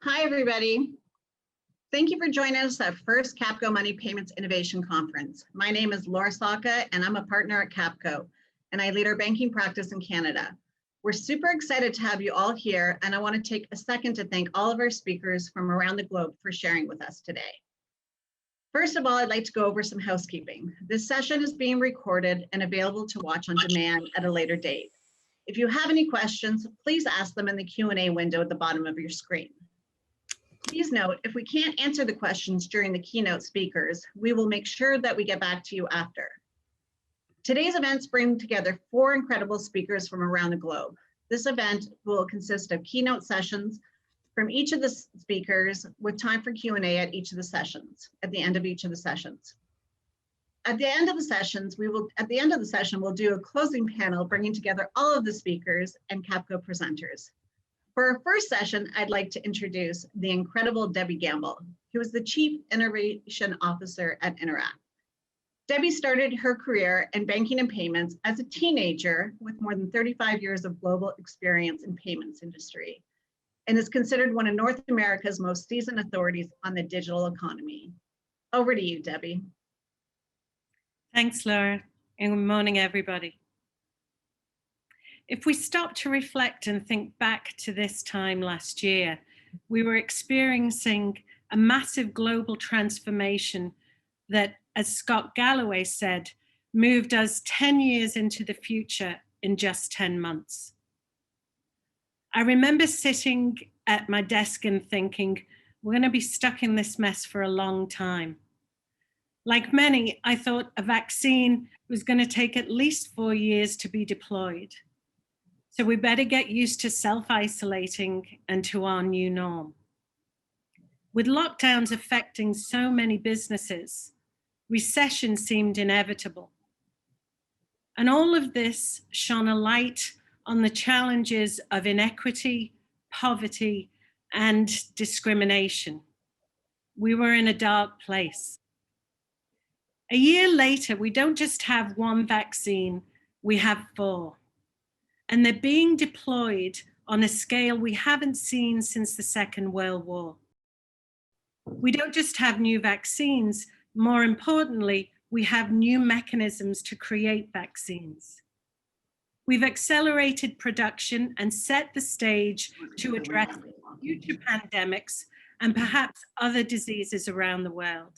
Hi, everybody. Thank you for joining us at first Capco Money Payments Innovation Conference. My name is Laura Saka, and I'm a partner at Capco, and I lead our banking practice in Canada. We're super excited to have you all here, and I want to take a second to thank all of our speakers from around the globe for sharing with us today. First of all, I'd like to go over some housekeeping. This session is being recorded and available to watch on demand at a later date. If you have any questions, please ask them in the Q&A window at the bottom of your screen. Please note, if we can't answer the questions during the keynote speakers, we will make sure that we get back to you after. Today's events bring together 4 incredible speakers from around the globe. This event will consist of keynote sessions from each of the speakers with time for Q&A at each of the sessions, at the end of each of the sessions. At the end of the session, we'll do a closing panel bringing together all of the speakers and Capco presenters. For our first session, I'd like to introduce the incredible Debbie Gamble, who is the Chief Innovation Officer at Interact. Debbie started her career in banking and payments as a teenager with more than 35 years of global experience in payments industry, and is considered one of North America's most seasoned authorities on the digital economy. Over to you, Debbie. Thanks, Laura, and good morning, everybody. If we stop to reflect and think back to this time last year, we were experiencing a massive global transformation that, as Scott Galloway said, moved us 10 years into the future in just 10 months. I remember sitting at my desk and thinking, we're going to be stuck in this mess for a long time. Like many, I thought a vaccine was going to take at least 4 years to be deployed. So we better get used to self-isolating and to our new norm. With lockdowns affecting so many businesses, recession seemed inevitable. And all of this shone a light on the challenges of inequity, poverty, and discrimination. We were in a dark place. A year later, we don't just have one vaccine, we have 4. And they're being deployed on a scale we haven't seen since the Second World War. We don't just have new vaccines, more importantly, we have new mechanisms to create vaccines. We've accelerated production and set the stage to address future pandemics and perhaps other diseases around the world.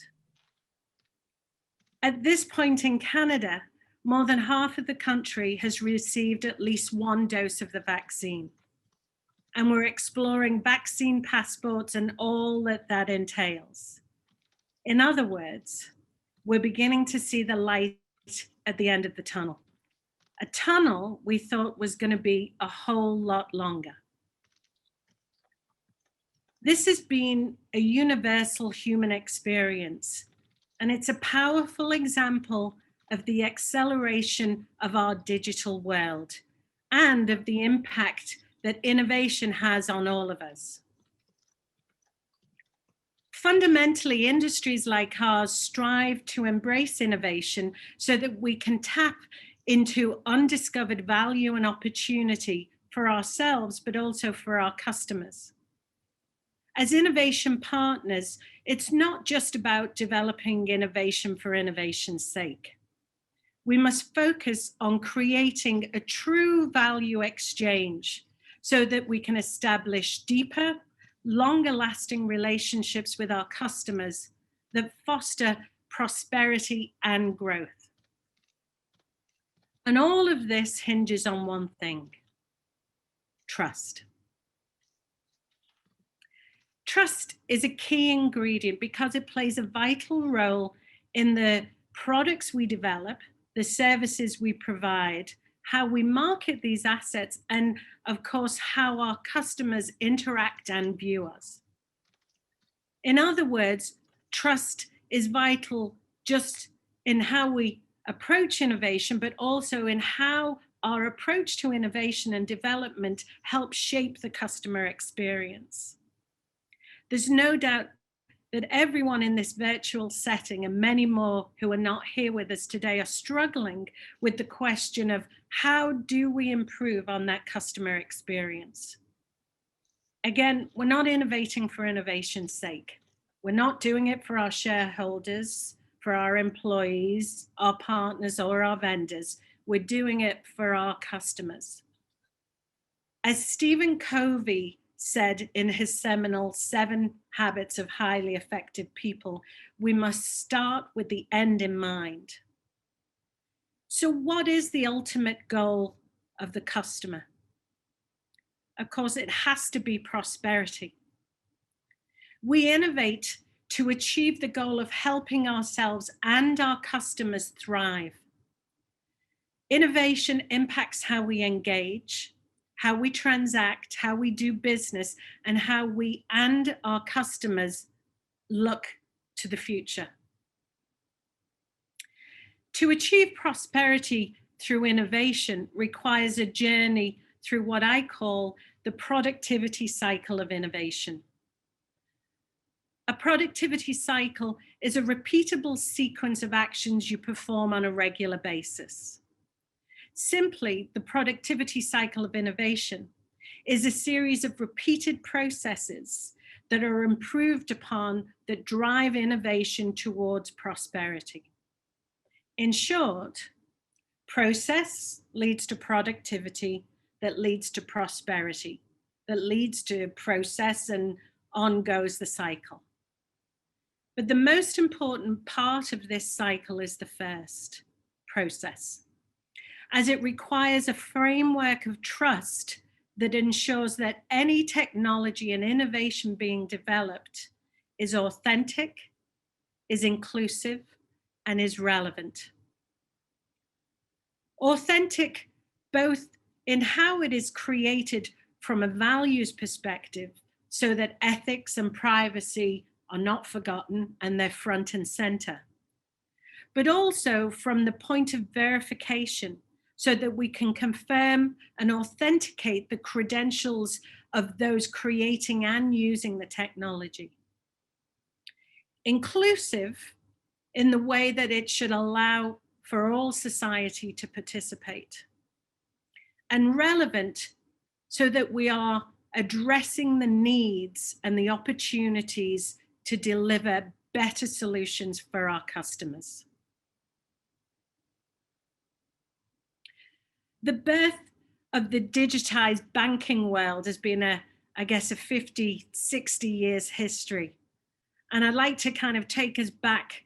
At this point in Canada, more than half of the country has received at least 1 dose of the vaccine. And we're exploring vaccine passports and all that entails. In other words, we're beginning to see the light at the end of the tunnel. A tunnel we thought was going to be a whole lot longer. This has been a universal human experience, and it's a powerful example of the acceleration of our digital world and of the impact that innovation has on all of us. Fundamentally, industries like ours strive to embrace innovation so that we can tap into undiscovered value and opportunity for ourselves, but also for our customers. As innovation partners, it's not just about developing innovation for innovation's sake. We must focus on creating a true value exchange so that we can establish deeper, longer lasting relationships with our customers that foster prosperity and growth. And all of this hinges on one thing: trust. Trust is a key ingredient because it plays a vital role in the products we develop, the services we provide, how we market these assets, and of course, how our customers interact and view us. In other words, trust is vital just in how we approach innovation, but also in how our approach to innovation and development helps shape the customer experience. There's no doubt that everyone in this virtual setting and many more who are not here with us today are struggling with the question of how do we improve on that customer experience? Again, we're not innovating for innovation's sake. We're not doing it for our shareholders, for our employees, our partners, or our vendors. We're doing it for our customers. As Stephen Covey said in his seminal 7 Habits of Highly Effective People, we must start with the end in mind. So what is the ultimate goal of the customer? Of course, it has to be prosperity. We innovate to achieve the goal of helping ourselves and our customers thrive. Innovation impacts how we engage, how we transact, how we do business, and how we and our customers look to the future. To achieve prosperity through innovation requires a journey through what I call the productivity cycle of innovation. A productivity cycle is a repeatable sequence of actions you perform on a regular basis. Simply, the productivity cycle of innovation is a series of repeated processes that are improved upon that drive innovation towards prosperity. In short, process leads to productivity that leads to prosperity, that leads to process, and on goes the cycle. But the most important part of this cycle is the first, process, as it requires a framework of trust that ensures that any technology and innovation being developed is authentic, is inclusive, and is relevant. Authentic both in how it is created from a values perspective, so that ethics and privacy are not forgotten and they're front and center, but also from the point of verification, so that we can confirm and authenticate the credentials of those creating and using the technology. Inclusive in the way that it should allow for all society to participate. And relevant so that we are addressing the needs and the opportunities to deliver better solutions for our customers. The birth of the digitized banking world has been a 50, 60 years history. And I'd like to kind of take us back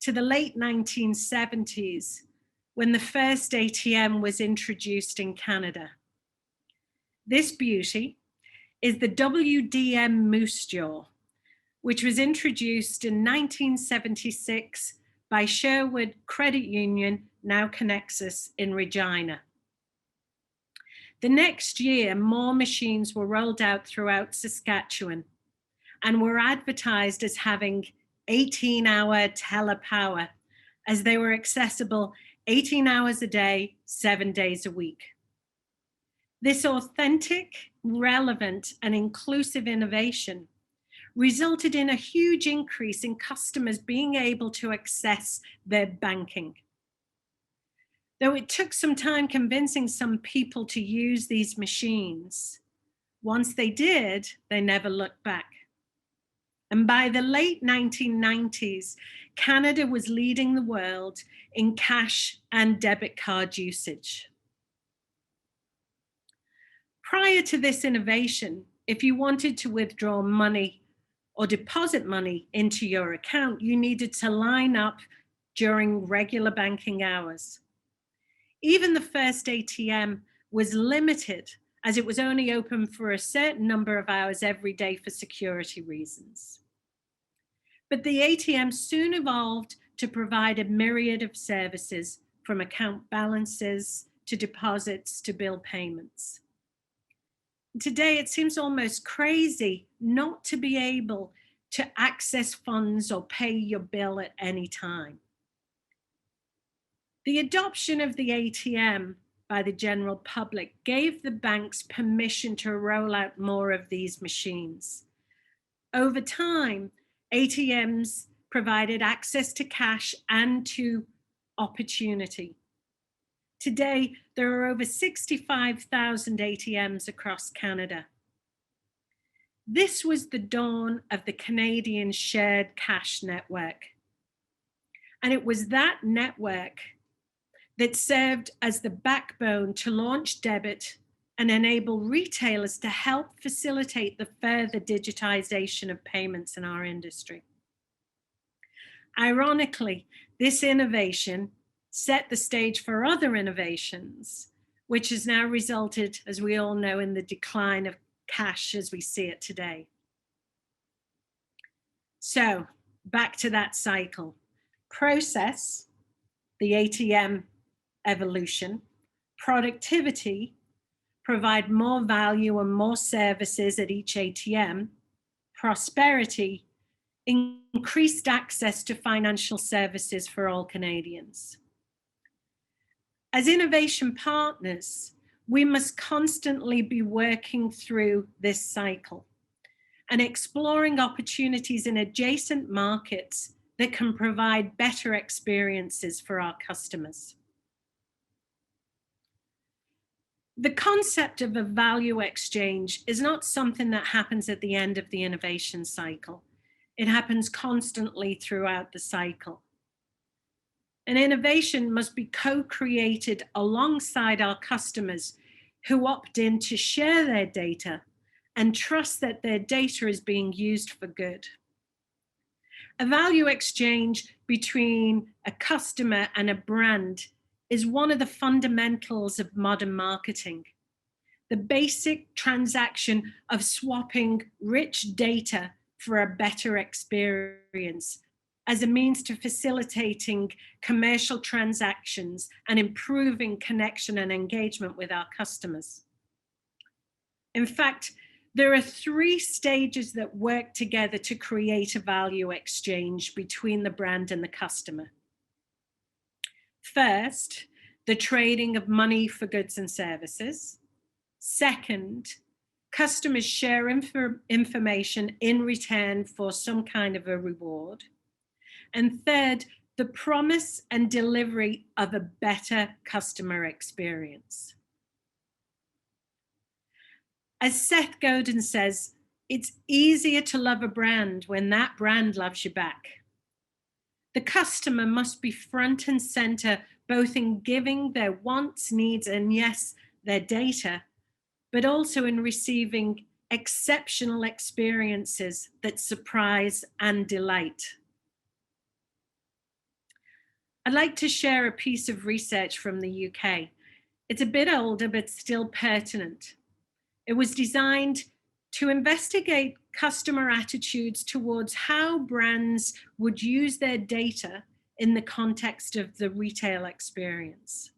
to the late 1970s when the first ATM was introduced in Canada. This beauty is the WDM Moose Jaw, which was introduced in 1976 by Sherwood Credit Union, now Connexus, in Regina. The next year, more machines were rolled out throughout Saskatchewan and were advertised as having 18-hour teller power, as they were accessible 18 hours a day, 7 days a week. This authentic, relevant, and inclusive innovation resulted in a huge increase in customers being able to access their banking. Though it took some time convincing some people to use these machines, once they did, they never looked back. And by the late 1990s, Canada was leading the world in cash and debit card usage. Prior to this innovation, if you wanted to withdraw money or deposit money into your account, you needed to line up during regular banking hours. Even the first ATM was limited, as it was only open for a certain number of hours every day for security reasons. But the ATM soon evolved to provide a myriad of services, from account balances to deposits to bill payments. Today, it seems almost crazy not to be able to access funds or pay your bill at any time. The adoption of the ATM by the general public gave the banks permission to roll out more of these machines. Over time, ATMs provided access to cash and to opportunity. Today, there are over 65,000 ATMs across Canada. This was the dawn of the Canadian Shared Cash Network. And it was that network that served as the backbone to launch debit and enable retailers to help facilitate the further digitization of payments in our industry. Ironically, this innovation set the stage for other innovations, which has now resulted, as we all know, in the decline of cash as we see it today. So back to that cycle. Process, the ATM evolution, productivity, provide more value and more services at each ATM, prosperity, increased access to financial services for all Canadians. As innovation partners, we must constantly be working through this cycle and exploring opportunities in adjacent markets that can provide better experiences for our customers. The concept of a value exchange is not something that happens at the end of the innovation cycle. It happens constantly throughout the cycle. And innovation must be co-created alongside our customers who opt in to share their data and trust that their data is being used for good. A value exchange between a customer and a brand is one of the fundamentals of modern marketing. The basic transaction of swapping rich data for a better experience as a means to facilitating commercial transactions and improving connection and engagement with our customers. In fact, there are 3 stages that work together to create a value exchange between the brand and the customer. First, the trading of money for goods and services. Second, customers share information in return for some kind of a reward. And third, the promise and delivery of a better customer experience. As Seth Godin says, it's easier to love a brand when that brand loves you back. The customer must be front and center, both in giving their wants, needs, and yes, their data, but also in receiving exceptional experiences that surprise and delight. I'd like to share a piece of research from the UK. It's a bit older, but still pertinent. It was designed to investigate customer attitudes towards how brands would use their data in the context of the retail experience.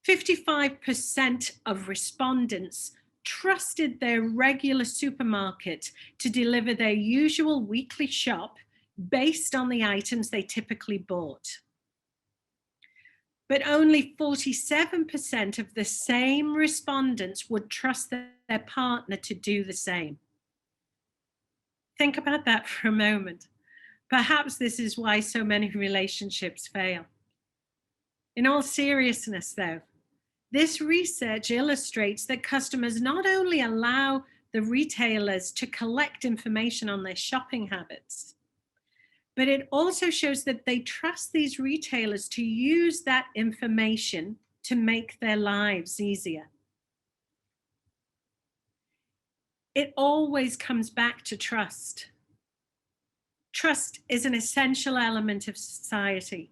55% of respondents trusted their regular supermarket to deliver their usual weekly shop based on the items they typically bought. But only 47% of the same respondents would trust their partner to do the same. Think about that for a moment. Perhaps this is why so many relationships fail. In all seriousness, though, this research illustrates that customers not only allow the retailers to collect information on their shopping habits, but it also shows that they trust these retailers to use that information to make their lives easier. It always comes back to trust. Trust is an essential element of society.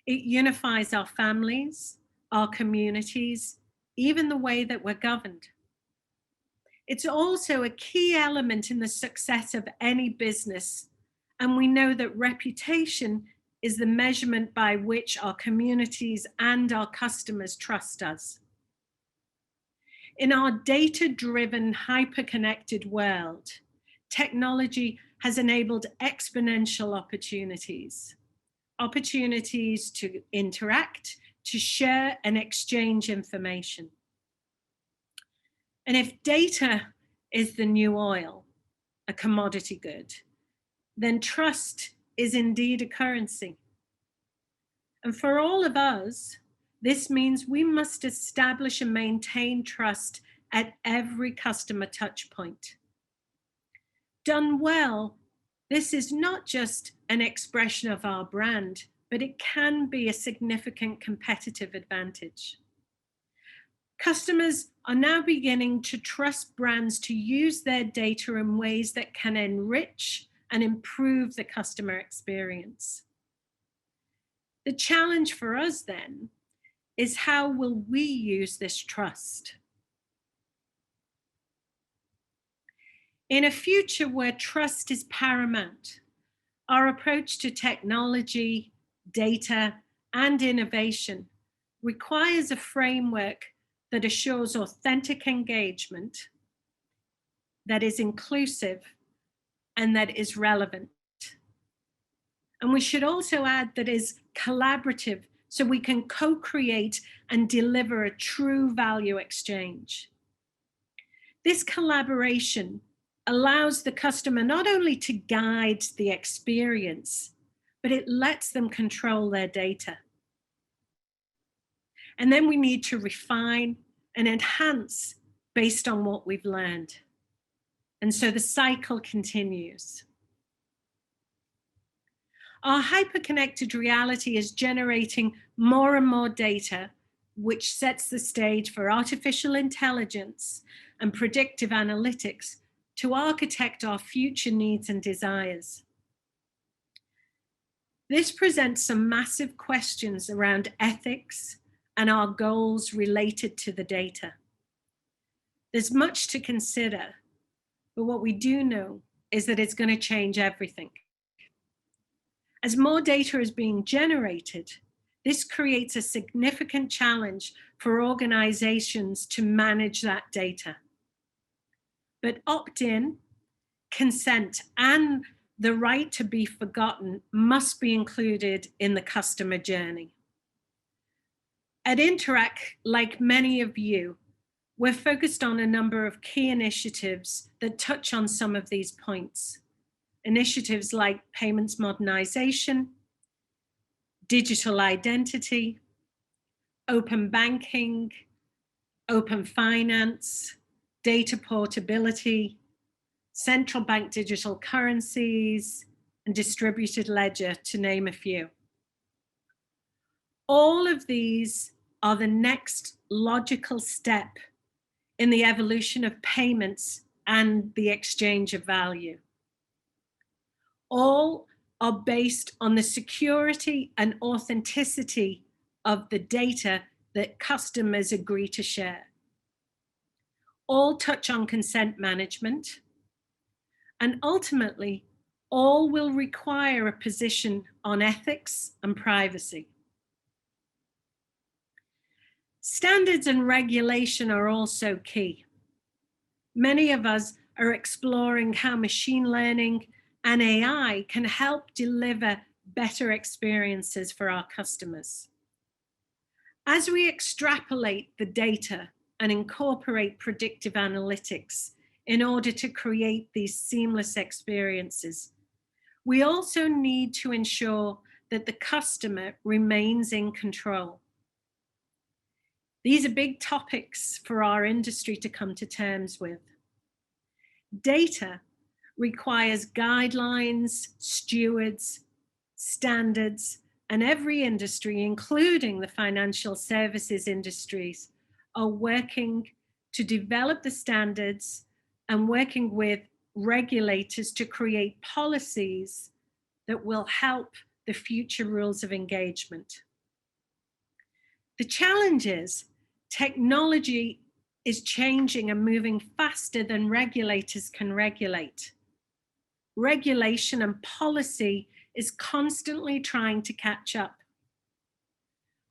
It unifies our families, our communities, even the way that we're governed. It's also a key element in the success of any business. And we know that reputation is the measurement by which our communities and our customers trust us. In our data-driven, hyper-connected world, technology has enabled exponential opportunities to interact, to share and exchange information. And if data is the new oil, a commodity good, then trust is indeed a currency. And for all of us, this means we must establish and maintain trust at every customer touch point. Done well, this is not just an expression of our brand, but it can be a significant competitive advantage. Customers are now beginning to trust brands to use their data in ways that can enrich and improve the customer experience. The challenge for us then is, how will we use this trust? In a future where trust is paramount, our approach to technology, data, and innovation requires a framework that assures authentic engagement, that is inclusive, and that is relevant. And we should also add that is collaborative, so we can co-create and deliver a true value exchange. This collaboration allows the customer not only to guide the experience, but it lets them control their data. And then we need to refine and enhance based on what we've learned. And so the cycle continues. Our hyper-connected reality is generating more and more data, which sets the stage for artificial intelligence and predictive analytics to architect our future needs and desires. This presents some massive questions around ethics and our goals related to the data. There's much to consider, but what we do know is that it's going to change everything. As more data is being generated, this creates a significant challenge for organizations to manage that data. But opt-in, consent, and the right to be forgotten must be included in the customer journey. At Interact, like many of you, we're focused on a number of key initiatives that touch on some of these points. Initiatives like payments modernization, digital identity, open banking, open finance, data portability, central bank digital currencies, and distributed ledger, to name a few. All of these are the next logical step in the evolution of payments and the exchange of value. All are based on the security and authenticity of the data that customers agree to share. All touch on consent management, and ultimately, all will require a position on ethics and privacy. Standards and regulation are also key. Many of us are exploring how machine learning and AI can help deliver better experiences for our customers. As we extrapolate the data and incorporate predictive analytics in order to create these seamless experiences, we also need to ensure that the customer remains in control. These are big topics for our industry to come to terms with. Data requires guidelines, stewards, standards, and every industry, including the financial services industries, are working to develop the standards and working with regulators to create policies that will help the future rules of engagement. The challenge is technology is changing and moving faster than regulators can regulate. Regulation and policy is constantly trying to catch up.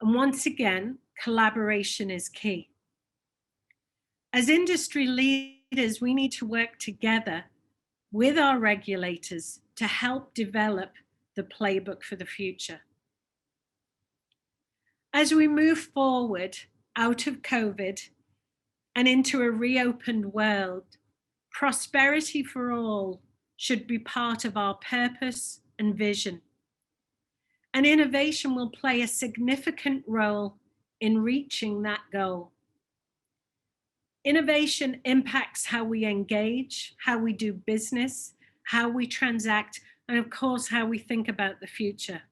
And once again, collaboration is key. As industry leaders, we need to work together with our regulators to help develop the playbook for the future. As we move forward out of COVID and into a reopened world, prosperity for all should be part of our purpose and vision. And innovation will play a significant role in reaching that goal. Innovation impacts how we engage, how we do business, how we transact, and of course, how we think about the future.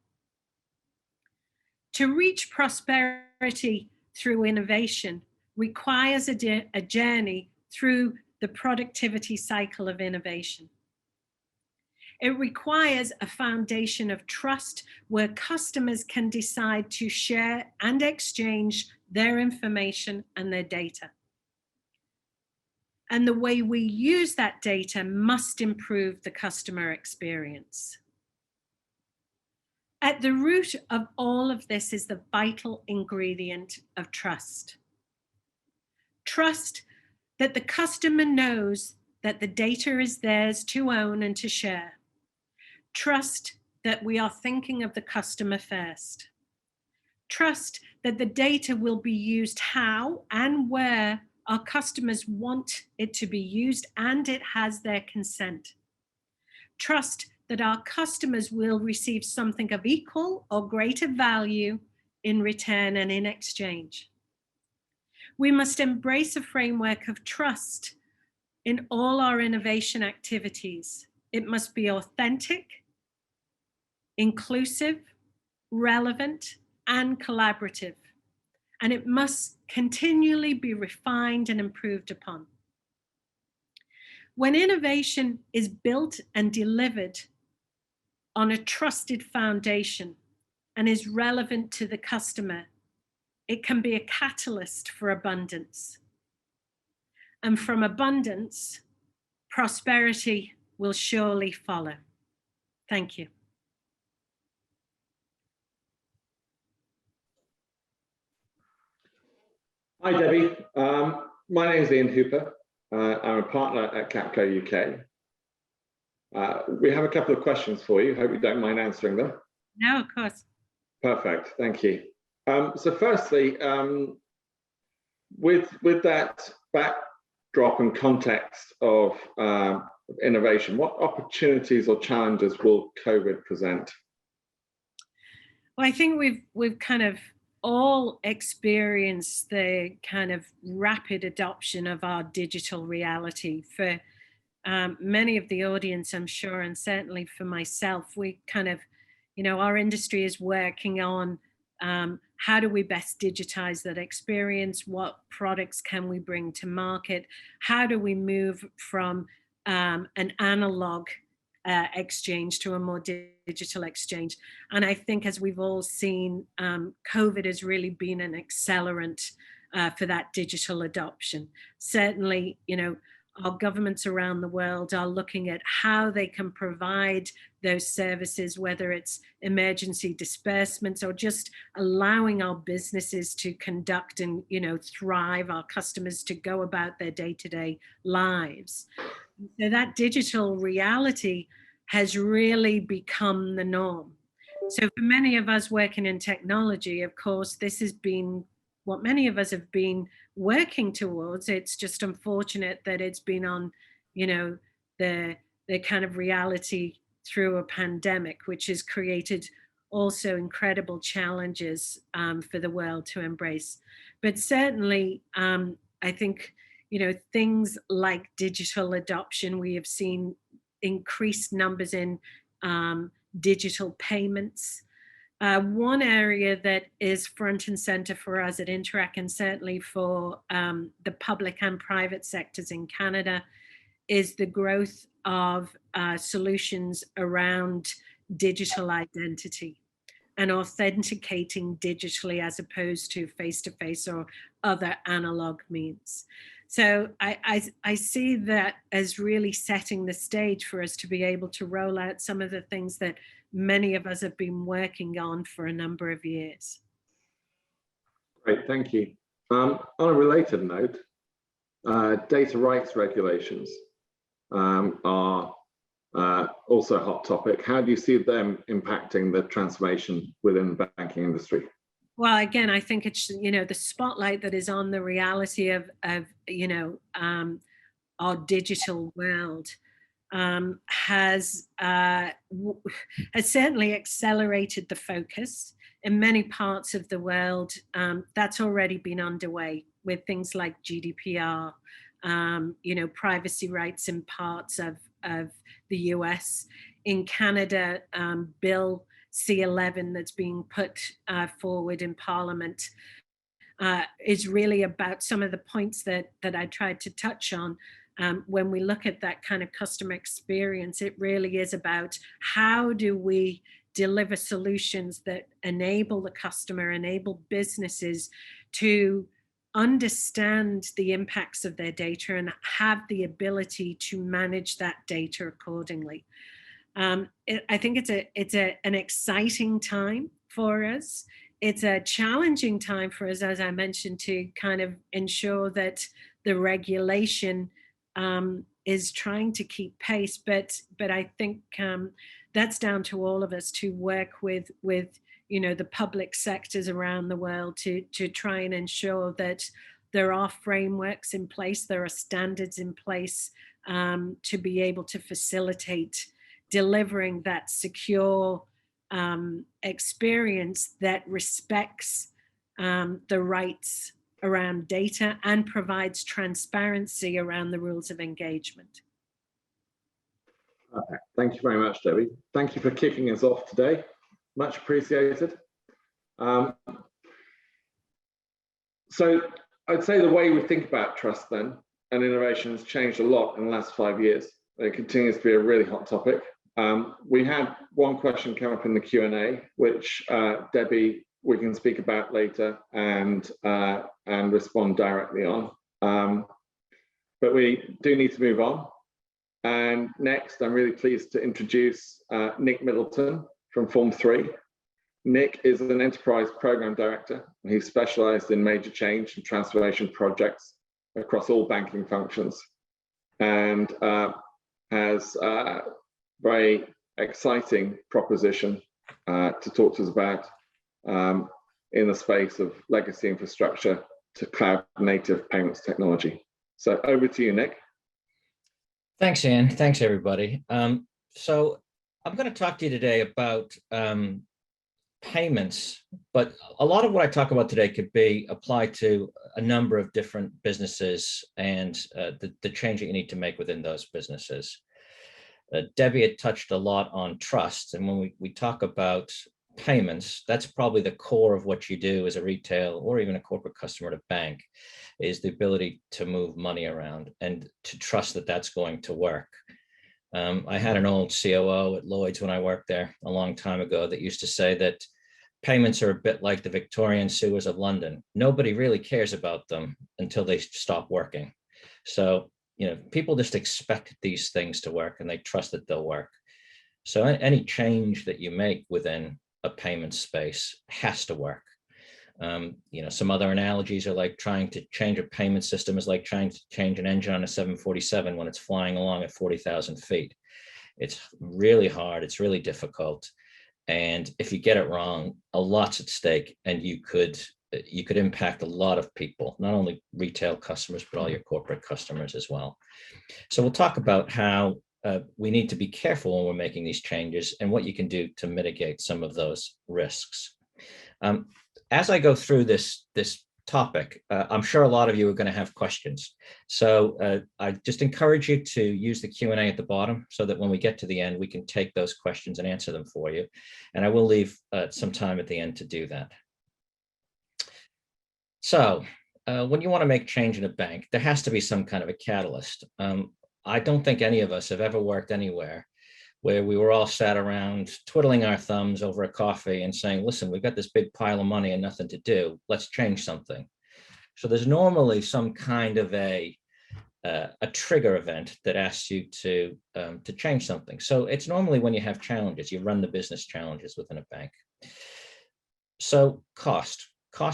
To reach prosperity through innovation requires a journey through the productivity cycle of innovation. It requires a foundation of trust where customers can decide to share and exchange their information and their data. And the way we use that data must improve the customer experience. At the root of all of this is the vital ingredient of trust. Trust that the customer knows that the data is theirs to own and to share. Trust that we are thinking of the customer first. Trust that the data will be used how and where our customers want it to be used, and it has their consent. Trust that our customers will receive something of equal or greater value in return and in exchange. We must embrace a framework of trust in all our innovation activities. It must be authentic, inclusive, relevant, and collaborative. And it must continually be refined and improved upon. When innovation is built and delivered on a trusted foundation and is relevant to the customer, it can be a catalyst for abundance. And from abundance, prosperity will surely follow. Thank you. Hi, Debbie. My name is Ian Hooper. I'm a partner at Capco UK. We have a couple of questions for you. Hope you don't mind answering them. No, of course. Perfect. Thank you. So firstly, with that backdrop and context of innovation, what opportunities or challenges will COVID present? Well, I think we've kind of all experienced the kind of rapid adoption of our digital reality. For many of the audience, I'm sure, and certainly for myself, we kind of, our industry is working on how do we best digitize that experience? What products can we bring to market? How do we move from an analog exchange to a more digital exchange? And I think, as we've all seen, COVID has really been an accelerant for that digital adoption. Certainly, our governments around the world are looking at how they can provide those services, whether it's emergency disbursements or just allowing our businesses to conduct and, thrive, our customers to go about their day-to-day lives. So that digital reality has really become the norm. So for many of us working in technology, of course, this has been what many of us have been working towards. It's just unfortunate that it's been on, the kind of reality through a pandemic, which has created also incredible challenges for the world to embrace. But certainly, I think, things like digital adoption, we have seen increased numbers in digital payments. One area that is front and center for us at Interact, and certainly for the public and private sectors in Canada, is the growth of solutions around digital identity and authenticating digitally as opposed to face-to-face or other analog means. So I see that as really setting the stage for us to be able to roll out some of the things that many of us have been working on for a number of years. Great, thank you. On a related note, data rights regulations are also a hot topic. How do you see them impacting the transformation within the banking industry? Well, again, I think it's, the spotlight that is on the reality of our digital world has certainly accelerated the focus in many parts of the world. That's already been underway with things like GDPR, privacy rights in parts of of the US. In Canada, Bill C11 that's being put forward in Parliament is really about some of the points that I tried to touch on. When we look at that kind of customer experience, it really is about how do we deliver solutions that enable the customer, enable businesses to understand the impacts of their data and have the ability to manage that data accordingly. I think it's an exciting time for us. It's a challenging time for us, as I mentioned, to kind of ensure that the regulation is trying to keep pace. But I think that's down to all of us to work with the public sectors around the world to try and ensure that there are frameworks in place, there are standards in place to be able to facilitate delivering that secure experience that respects the rights around data and provides transparency around the rules of engagement. Okay. Thank you very much, Debbie. Thank you for kicking us off today. Much appreciated. So I'd say the way we think about trust then and innovation has changed a lot in the last 5 years. It continues to be a really hot topic. We had one question come up in the Q&A, which Debbie, we can speak about later and respond directly on. But we do need to move on. And next, I'm really pleased to introduce Nick Middleton from Form 3. Nick is an enterprise program director, and he's specialized in major change and transformation projects across all banking functions, and has a very exciting proposition to talk to us about in the space of legacy infrastructure to cloud native payments technology. So over to you, Nick. Thanks, Ian. Thanks, everybody. So I'm going to talk to you today about payments, but a lot of what I talk about today could be applied to a number of different businesses and the change that you need to make within those businesses. Debbie had touched a lot on trust, and when we talk about payments, that's probably the core of what you do as a retail or even a corporate customer at a bank, is the ability to move money around and to trust that that's going to work. I had an old COO at Lloyd's when I worked there a long time ago that used to say that payments are a bit like the Victorian sewers of London. Nobody really cares about them until they stop working. So, people just expect these things to work and they trust that they'll work. So any change that you make within a payment space has to work. Some other analogies are like trying to change a payment system is like trying to change an engine on a 747 when it's flying along at 40,000 feet. It's really hard. It's really difficult. And if you get it wrong, a lot's at stake, and you could impact a lot of people, not only retail customers, but all your corporate customers as well. So we'll talk about how we need to be careful when we're making these changes and what you can do to mitigate some of those risks. As I go through this topic, I'm sure a lot of you are going to have questions. So I just encourage you to use the Q&A at the bottom so that when we get to the end, we can take those questions and answer them for you. And I will leave some time at the end to do that. So when you want to make change in a bank, there has to be some kind of a catalyst. I don't think any of us have ever worked anywhere where we were all sat around twiddling our thumbs over a coffee and saying, listen, we've got this big pile of money and nothing to do. Let's change something. So there's normally some kind of a trigger event that asks you to change something. So it's normally when you have challenges, you run the business challenges within a bank. So cost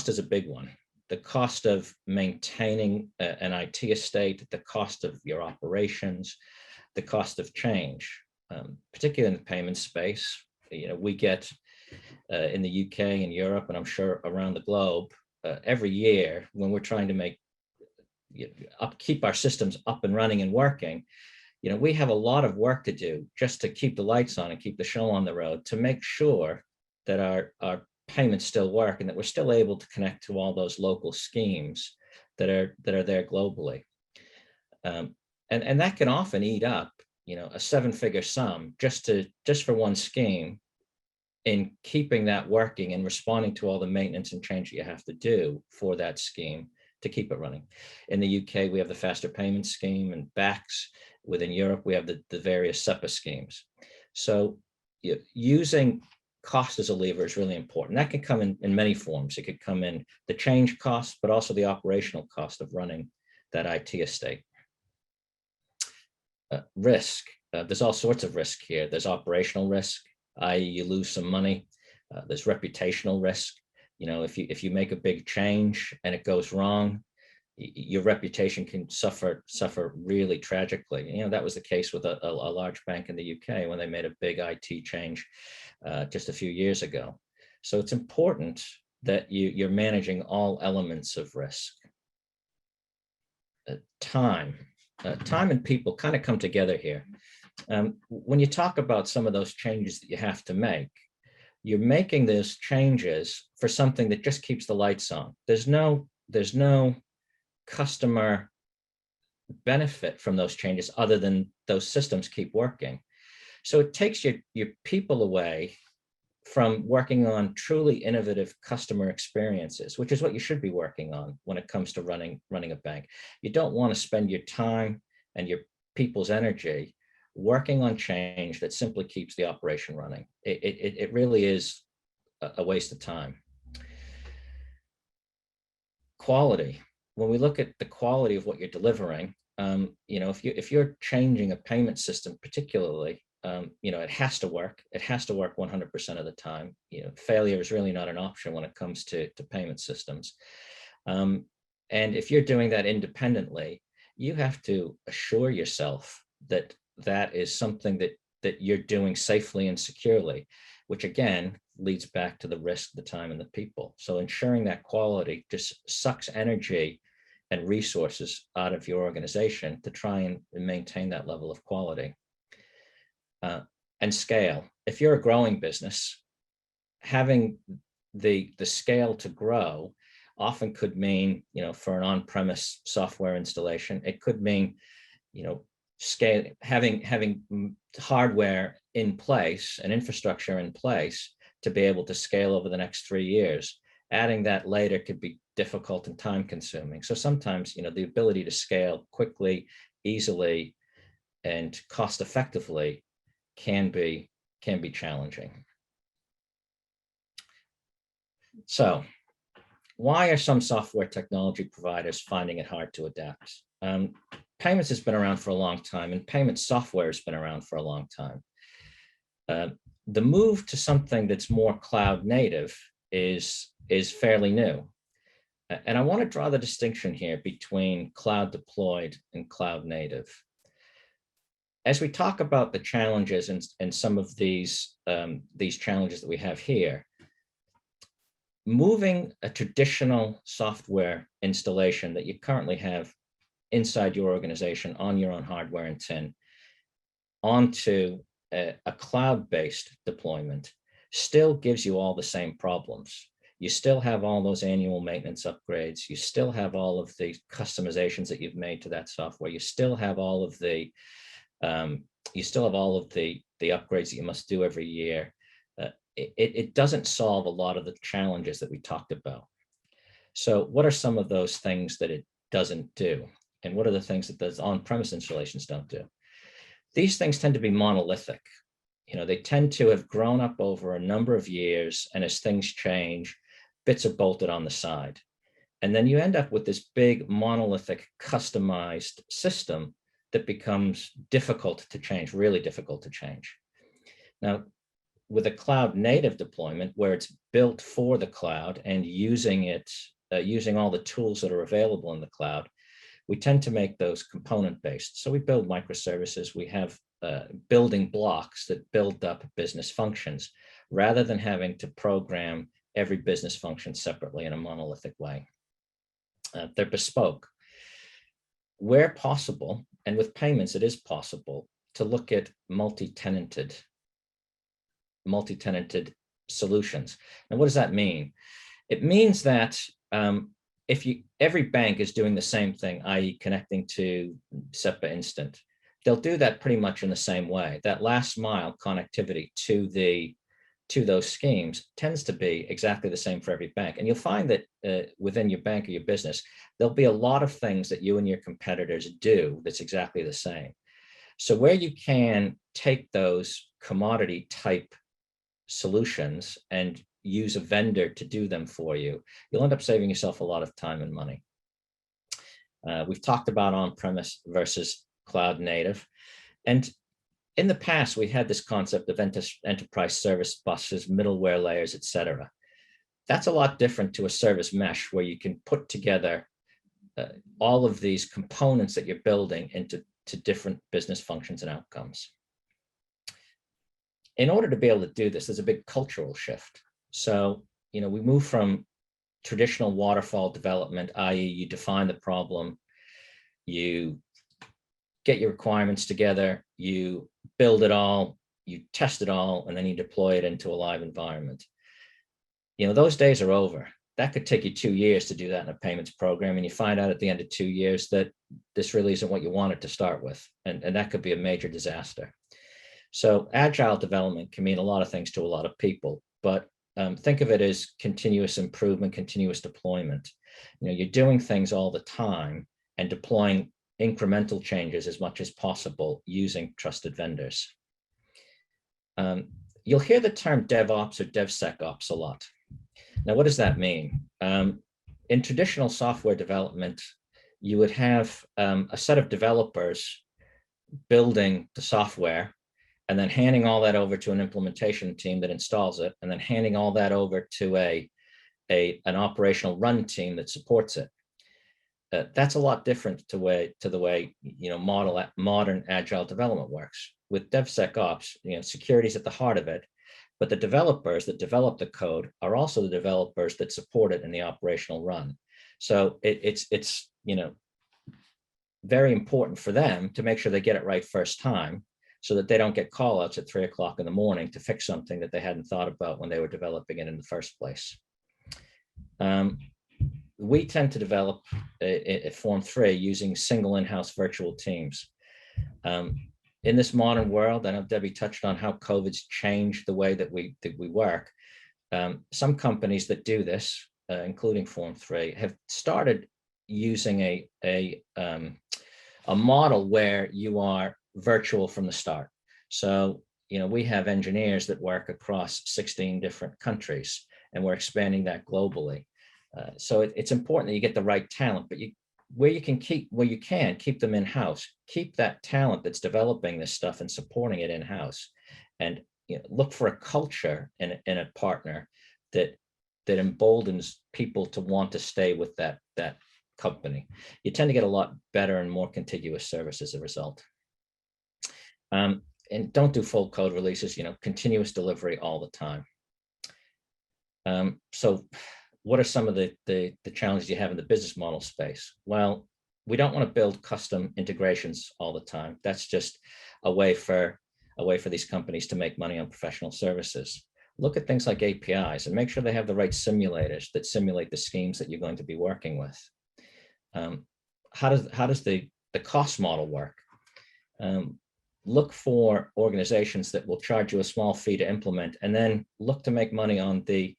is a big one. The cost of maintaining an IT estate, the cost of your operations, the cost of change. Particularly in the payment space, we get in the UK and Europe, and I'm sure around the globe, every year when we're trying to keep our systems up and running and working, we have a lot of work to do just to keep the lights on and keep the show on the road to make sure that our payments still work and that we're still able to connect to all those local schemes that are there globally. And that can often eat up a 7-figure sum just for one scheme, in keeping that working and responding to all the maintenance and change that you have to do for that scheme to keep it running. In the UK, we have the faster payment scheme and BACS. Within Europe, we have the various SEPA schemes. So using cost as a lever is really important. That can come in many forms. It could come in the change cost, but also the operational cost of running that IT estate. Risk. There's all sorts of risk here. There's operational risk, i.e. you lose some money. There's reputational risk. If you make a big change and it goes wrong, your reputation can suffer really tragically. That was the case with a large bank in the UK when they made a big IT change just a few years ago. So it's important that you're managing all elements of risk. Time and people kind of come together here. When you talk about some of those changes that you have to make, you're making those changes for something that just keeps the lights on. There's no customer benefit from those changes other than those systems keep working. So it takes your people away from working on truly innovative customer experiences, which is what you should be working on when it comes to running a bank. You don't want to spend your time and your people's energy working on change that simply keeps the operation running. It really is a waste of time. Quality. When we look at the quality of what you're delivering, if you're changing a payment system particularly, it has to work. It has to work 100% of the time. Failure is really not an option when it comes to payment systems. And if you're doing that independently, you have to assure yourself that that is something that you're doing safely and securely, which again leads back to the risk, the time, and the people. So ensuring that quality just sucks energy and resources out of your organization to try and maintain that level of quality. And scale. If you're a growing business, having the scale to grow often could mean, for an on-premise software installation, it could mean, scale, having hardware in place and infrastructure in place to be able to scale over the next 3 years. Adding that later could be difficult and time consuming. So sometimes, the ability to scale quickly, easily, and cost effectively can be challenging. So why are some software technology providers finding it hard to adapt? Payments has been around for a long time, and payment software has been around for a long time. The move to something that's more cloud native is fairly new. And I want to draw the distinction here between cloud deployed and cloud native. As we talk about the challenges and some of these challenges that we have here, moving a traditional software installation that you currently have inside your organization on your own hardware and tin onto a cloud-based deployment still gives you all the same problems. You still have all those annual maintenance upgrades. You still have all of the customizations that you've made to that software. You still have all of the upgrades that you must do every year. It doesn't solve a lot of the challenges that we talked about. So what are some of those things that it doesn't do? And what are the things that those on-premise installations don't do? These things tend to be monolithic. They tend to have grown up over a number of years, and as things change, bits are bolted on the side. And then you end up with this big monolithic customized system that becomes difficult to change, really difficult to change. Now, with a cloud native deployment where it's built for the cloud and using all the tools that are available in the cloud, we tend to make those component based. So we build microservices, we have building blocks that build up business functions rather than having to program every business function separately in a monolithic way. They're bespoke. Where possible, and with payments, it is possible to look at multi-tenanted solutions. And what does that mean? It means that every bank is doing the same thing, i.e. connecting to SEPA Instant, they'll do that pretty much in the same way. That last mile connectivity to those schemes tends to be exactly the same for every bank. And you'll find that within your bank or your business, there'll be a lot of things that you and your competitors do that's exactly the same. So where you can take those commodity type solutions and use a vendor to do them for you, you'll end up saving yourself a lot of time and money. We've talked about on-premise versus cloud native. And in the past, we had this concept of enterprise service buses, middleware layers, etc. That's a lot different to a service mesh where you can put together all of these components that you're building into different business functions and outcomes. In order to be able to do this, there's a big cultural shift. So, we move from traditional waterfall development, i.e. you define the problem, you get your requirements together, you build it all, you test it all, and then you deploy it into a live environment. Those days are over. That could take you 2 years to do that in a payments program, and you find out at the end of 2 years that this really isn't what you wanted to start with, and that could be a major disaster. So agile development can mean a lot of things to a lot of people, but think of it as continuous improvement, continuous deployment. You're doing things all the time and deploying incremental changes as much as possible using trusted vendors. You'll hear the term DevOps or DevSecOps a lot. Now, what does that mean? In traditional software development, you would have a set of developers building the software and then handing all that over to an implementation team that installs it, and then handing all that over to an operational run team that supports it. That's a lot different to the way modern agile development works. With DevSecOps, security is at the heart of it, but the developers that develop the code are also the developers that support it in the operational run. So it's very important for them to make sure they get it right first time, so that they don't get call-outs at 3 o'clock in the morning to fix something that they hadn't thought about when they were developing it in the first place. We tend to develop at Form 3 using single in-house virtual teams. In this modern world, I know Debbie touched on how COVID's changed the way that we work. Some companies that do this, including Form 3, have started using a model where you are virtual from the start. So, we have engineers that work across 16 different countries, and we're expanding that globally. So it's important that you get the right talent, but where you can keep them in-house, keep that talent that's developing this stuff and supporting it in-house, and look for a culture in a partner that emboldens people to want to stay with that company. You tend to get a lot better and more contiguous service as a result. And don't do full code releases, continuous delivery all the time. So what are some of the challenges you have in the business model space? Well, we don't want to build custom integrations all the time. That's just a way for these companies to make money on professional services. Look at things like APIs and make sure they have the right simulators that simulate the schemes that you're going to be working with. How does the cost model work? Look for organizations that will charge you a small fee to implement, and then look to make money on the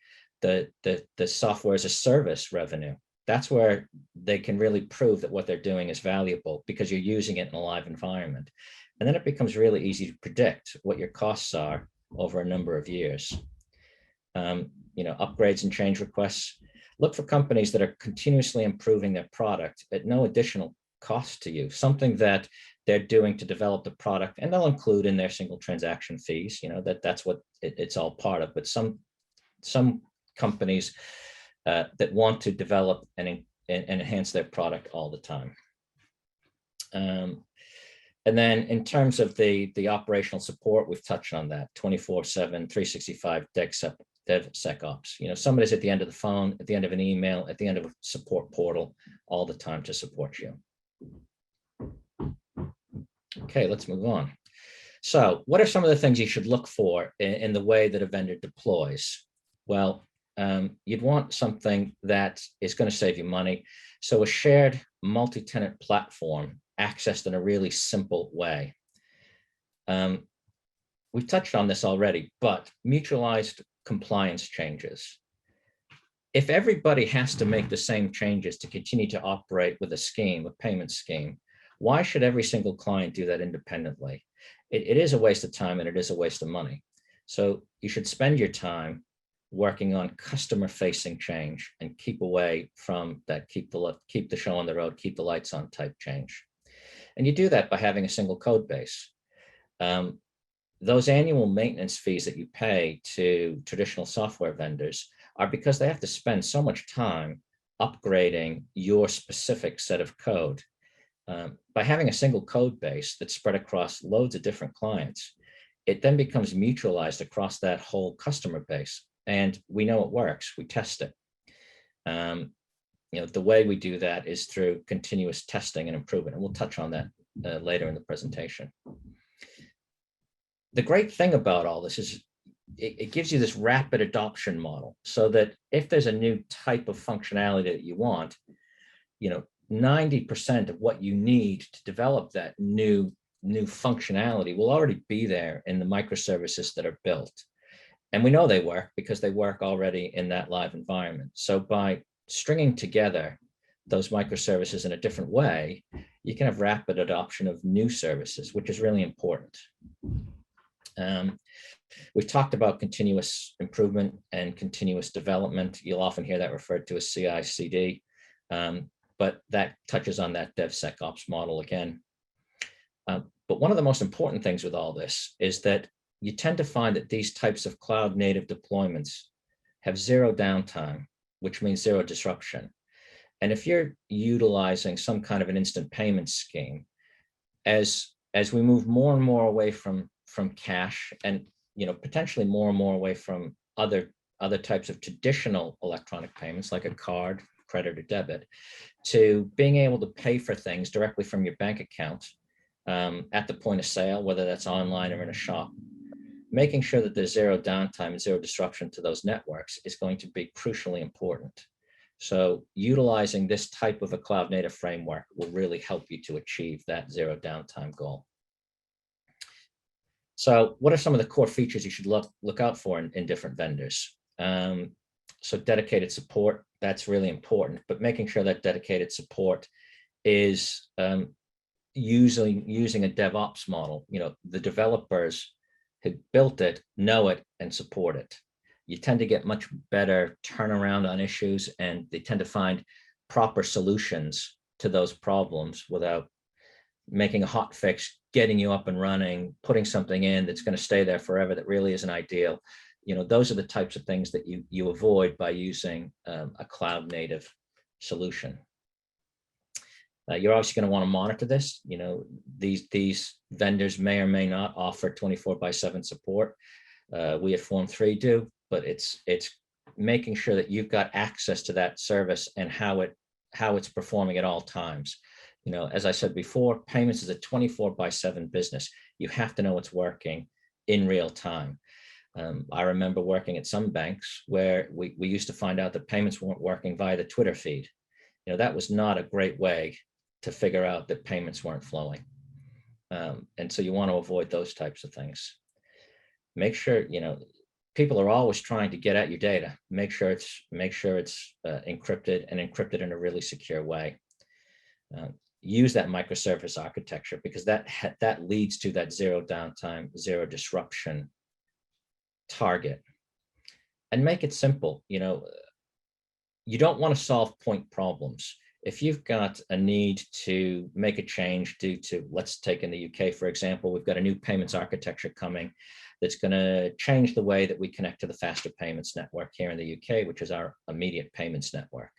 software as a service revenue. That's where they can really prove that what they're doing is valuable because you're using it in a live environment. And then it becomes really easy to predict what your costs are over a number of years. Upgrades and change requests. Look for companies that are continuously improving their product at no additional cost to you, something that they're doing to develop the product, and they'll include in their single transaction fees, that's what it's all part of. But some companies that want to develop and enhance their product all the time. And then in terms of the operational support, we've touched on that 24/7, 365 DevSecOps. Somebody's at the end of the phone, at the end of an email, at the end of a support portal all the time to support you. Okay, let's move on. So what are some of the things you should look for in the way that a vendor deploys? Well, you'd want something that is going to save you money. So a shared multi-tenant platform accessed in a really simple way. We've touched on this already, but mutualized compliance changes. If everybody has to make the same changes to continue to operate with a scheme, a payment scheme, why should every single client do that independently? It is a waste of time and it is a waste of money. So you should spend your time working on customer-facing change and keep away from that keep the show on the road, keep the lights on type change. And you do that by having a single code base. Those annual maintenance fees that you pay to traditional software vendors are because they have to spend so much time upgrading your specific set of code. By having a single code base that's spread across loads of different clients, it then becomes mutualized across that whole customer base. And we know it works, we test it. The way we do that is through continuous testing and improvement, and we'll touch on that later in the presentation. The great thing about all this is it gives you this rapid adoption model, so that if there's a new type of functionality that you want, 90% of what you need to develop that new functionality will already be there in the microservices that are built. And we know they work because they work already in that live environment. So by stringing together those microservices in a different way, you can have rapid adoption of new services, which is really important. We've talked about continuous improvement and continuous development. You'll often hear that referred to as CI/CD, but that touches on that DevSecOps model again. But one of the most important things with all this is that you tend to find that these types of cloud native deployments have zero downtime, which means zero disruption. And if you're utilizing some kind of an instant payment scheme, as we move more and more away from cash and potentially more and more away from other types of traditional electronic payments like a card, credit or debit, to being able to pay for things directly from your bank account at the point of sale, whether that's online or in a shop, making sure that there's zero downtime and zero disruption to those networks is going to be crucially important. So utilizing this type of a cloud native framework will really help you to achieve that zero downtime goal. So what are some of the core features you should look out for in different vendors? So dedicated support, that's really important, but making sure that dedicated support is using a DevOps model. The developers who built it know it and support it. You tend to get much better turnaround on issues, and they tend to find proper solutions to those problems without making a hot fix, getting you up and running, putting something in that's going to stay there forever that really isn't ideal. Those are the types of things that you avoid by using a cloud native solution. You're obviously going to want to monitor this. These vendors may or may not offer 24/7 support. We at Form 3 do, but it's making sure that you've got access to that service and how it's performing at all times. As I said before, payments is a 24/7 business. You have to know it's working in real time. I remember working at some banks where we used to find out that payments weren't working via the Twitter feed. That was not a great way to figure out that payments weren't flowing. And so you want to avoid those types of things. Make sure, people are always trying to get at your data. Make sure it's encrypted and encrypted in a really secure way. Use that microservice architecture because that leads to that zero downtime, zero disruption target. And make it simple. You don't want to solve point problems. If you've got a need to make a change due to, let's take in the UK, for example, we've got a new payments architecture coming that's going to change the way that we connect to the faster payments network here in the UK, which is our immediate payments network.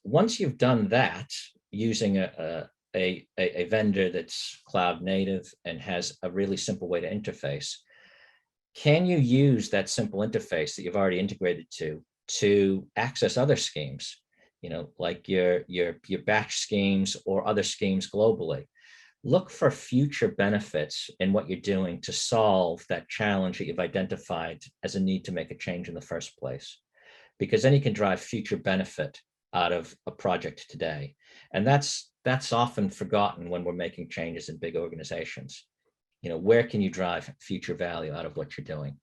Once you've done that using a vendor that's cloud native and has a really simple way to interface, can you use that simple interface that you've already integrated to access other schemes, like your batch schemes or other schemes globally? Look for future benefits in what you're doing to solve that challenge that you've identified as a need to make a change in the first place, because then you can drive future benefit out of a project today. And that's that's often forgotten when we're making changes in big organizations. Where can you drive future value out of what you're doing?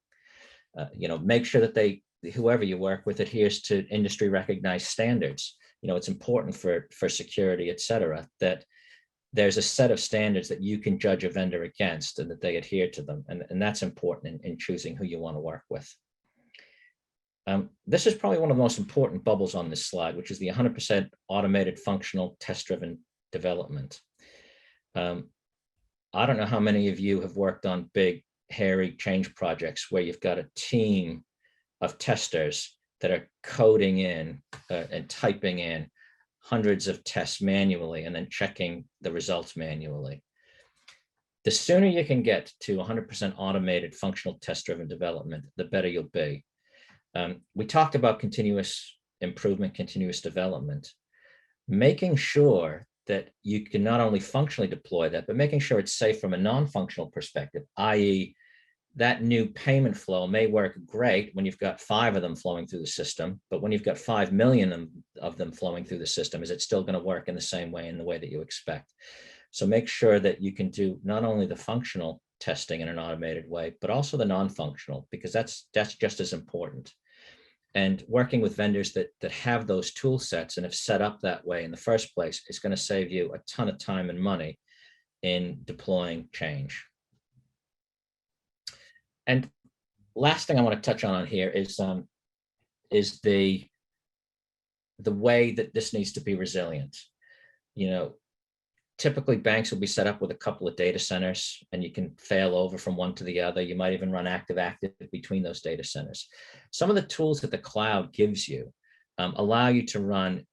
Make sure that whoever you work with adheres to industry recognized standards. It's important for security, et cetera, that there's a set of standards that you can judge a vendor against and that they adhere to them. And that's important in choosing who you want to work with. This is probably one of the most important bubbles on this slide, which is the 100% automated functional test-driven development. I don't know how many of you have worked on big, hairy change projects where you've got a team of testers that are coding in and typing in hundreds of tests manually and then checking the results manually. The sooner you can get to 100% automated functional test-driven development, the better you'll be. We talked about continuous improvement, continuous development, making sure that you can not only functionally deploy that, but making sure it's safe from a non-functional perspective, i.e. that new payment flow may work great when you've got 5 of them flowing through the system, but when you've got 5 million of them flowing through the system, is it still going to work in the same way, in the way that you expect? So make sure that you can do not only the functional testing in an automated way, but also the non-functional, because that's just as important. And working with vendors that have those tool sets and have set up that way in the first place is going to save you a ton of time and money in deploying change. And last thing I want to touch on here is the way that this needs to be resilient. Typically banks will be set up with a couple of data centers and you can fail over from one to the other. You might even run active-active between those data centers. Some of the tools that the cloud gives you allow you to run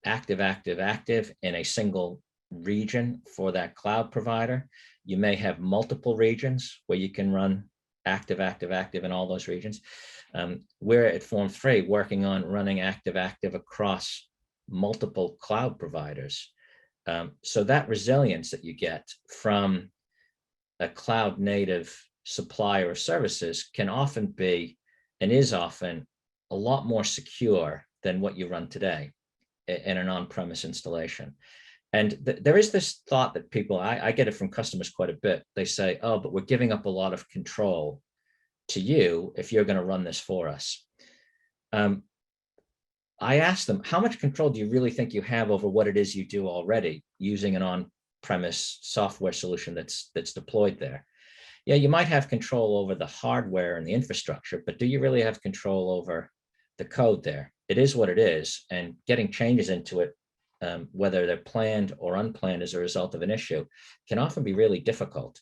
active-active-active in a single region for that cloud provider. You may have multiple regions where you can run active-active-active in all those regions. We're at Form 3 working on running active-active across multiple cloud providers. So that resilience that you get from a cloud native supplier of services can often be, and is often, a lot more secure than what you run today in an on-premise installation. And there is this thought that people, I get it from customers quite a bit. They say, oh, but we're giving up a lot of control to you if you're going to run this for us. I asked them, how much control do you really think you have over what it is you do already using an on-premise software solution that's deployed there? Yeah, you might have control over the hardware and the infrastructure, but do you really have control over the code there? It is what it is, and getting changes into it, whether they're planned or unplanned as a result of an issue, can often be really difficult.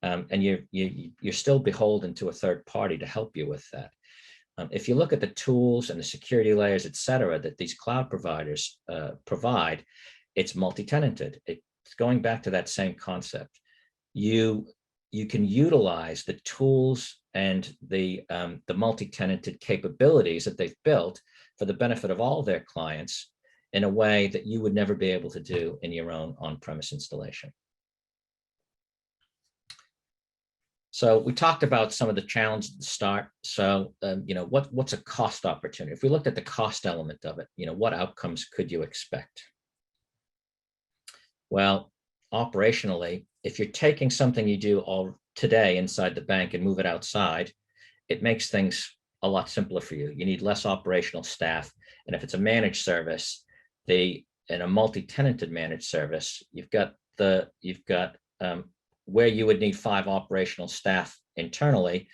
And you're still beholden to a third party to help you with that. If you look at the tools and the security layers, et cetera, that these cloud providers provide, it's multi-tenanted. It's going back to that same concept. You can utilize the tools and the multi-tenanted capabilities that they've built for the benefit of all their clients in a way that you would never be able to do in your own on-premise installation. So we talked about some of the challenges at the start. So, what's a cost opportunity? If we looked at the cost element of it, what outcomes could you expect? Well, operationally, if you're taking something you do all today inside the bank and move it outside, it makes things a lot simpler for you. You need less operational staff. And if it's a managed service, in a multi-tenanted managed service, you've got where you would need 5 operational staff internally,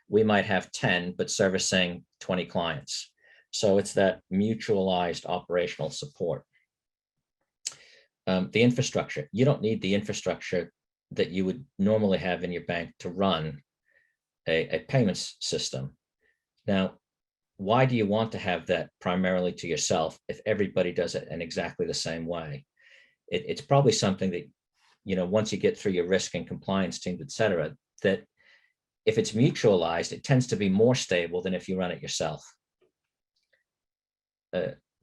we might have 10, but servicing 20 clients. So it's that mutualized operational support. The infrastructure, you don't need the infrastructure that you would normally have in your bank to run a payments system. Now, why do you want to have that primarily to yourself if everybody does it in exactly the same way? It's probably something that, once you get through your risk and compliance teams, et cetera, that if it's mutualized, it tends to be more stable than if you run it yourself.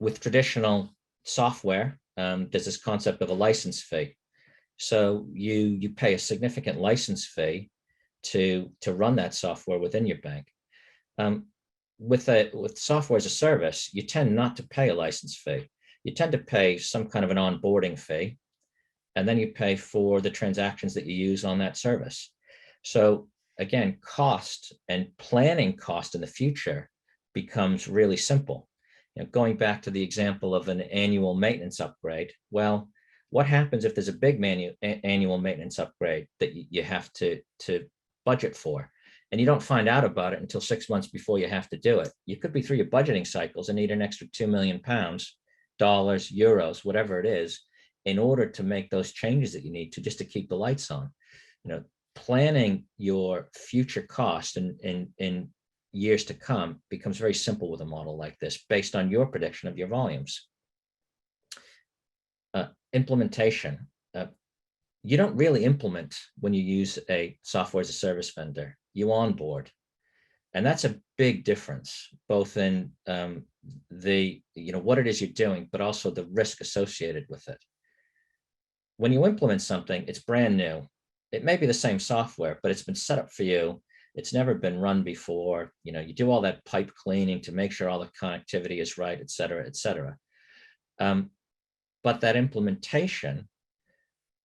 With traditional software, there's this concept of a license fee. So you pay a significant license fee to run that software within your bank. With software as a service, you tend not to pay a license fee. You tend to pay some kind of an onboarding fee. and then you pay for the transactions that you use on that service. So again, cost and planning cost in the future becomes really simple. Going back to the example of an annual maintenance upgrade, well, what happens if there's a big annual maintenance upgrade that you have to budget for, and you don't find out about it until 6 months before you have to do it? You could be through your budgeting cycles and need an extra £2 million, dollars, euros, whatever it is, in order to make those changes that you need to, just to keep the lights on. Planning your future cost in years to come becomes very simple with a model like this, based on your prediction of your volumes. Implementation. You don't really implement when you use a software as a service vendor. You onboard. And that's a big difference, both in what it is you're doing, but also the risk associated with it. When you implement something, it's brand new. It may be the same software, but it's been set up for you. It's never been run before. You do all that pipe cleaning to make sure all the connectivity is right, et cetera, et cetera. But that implementation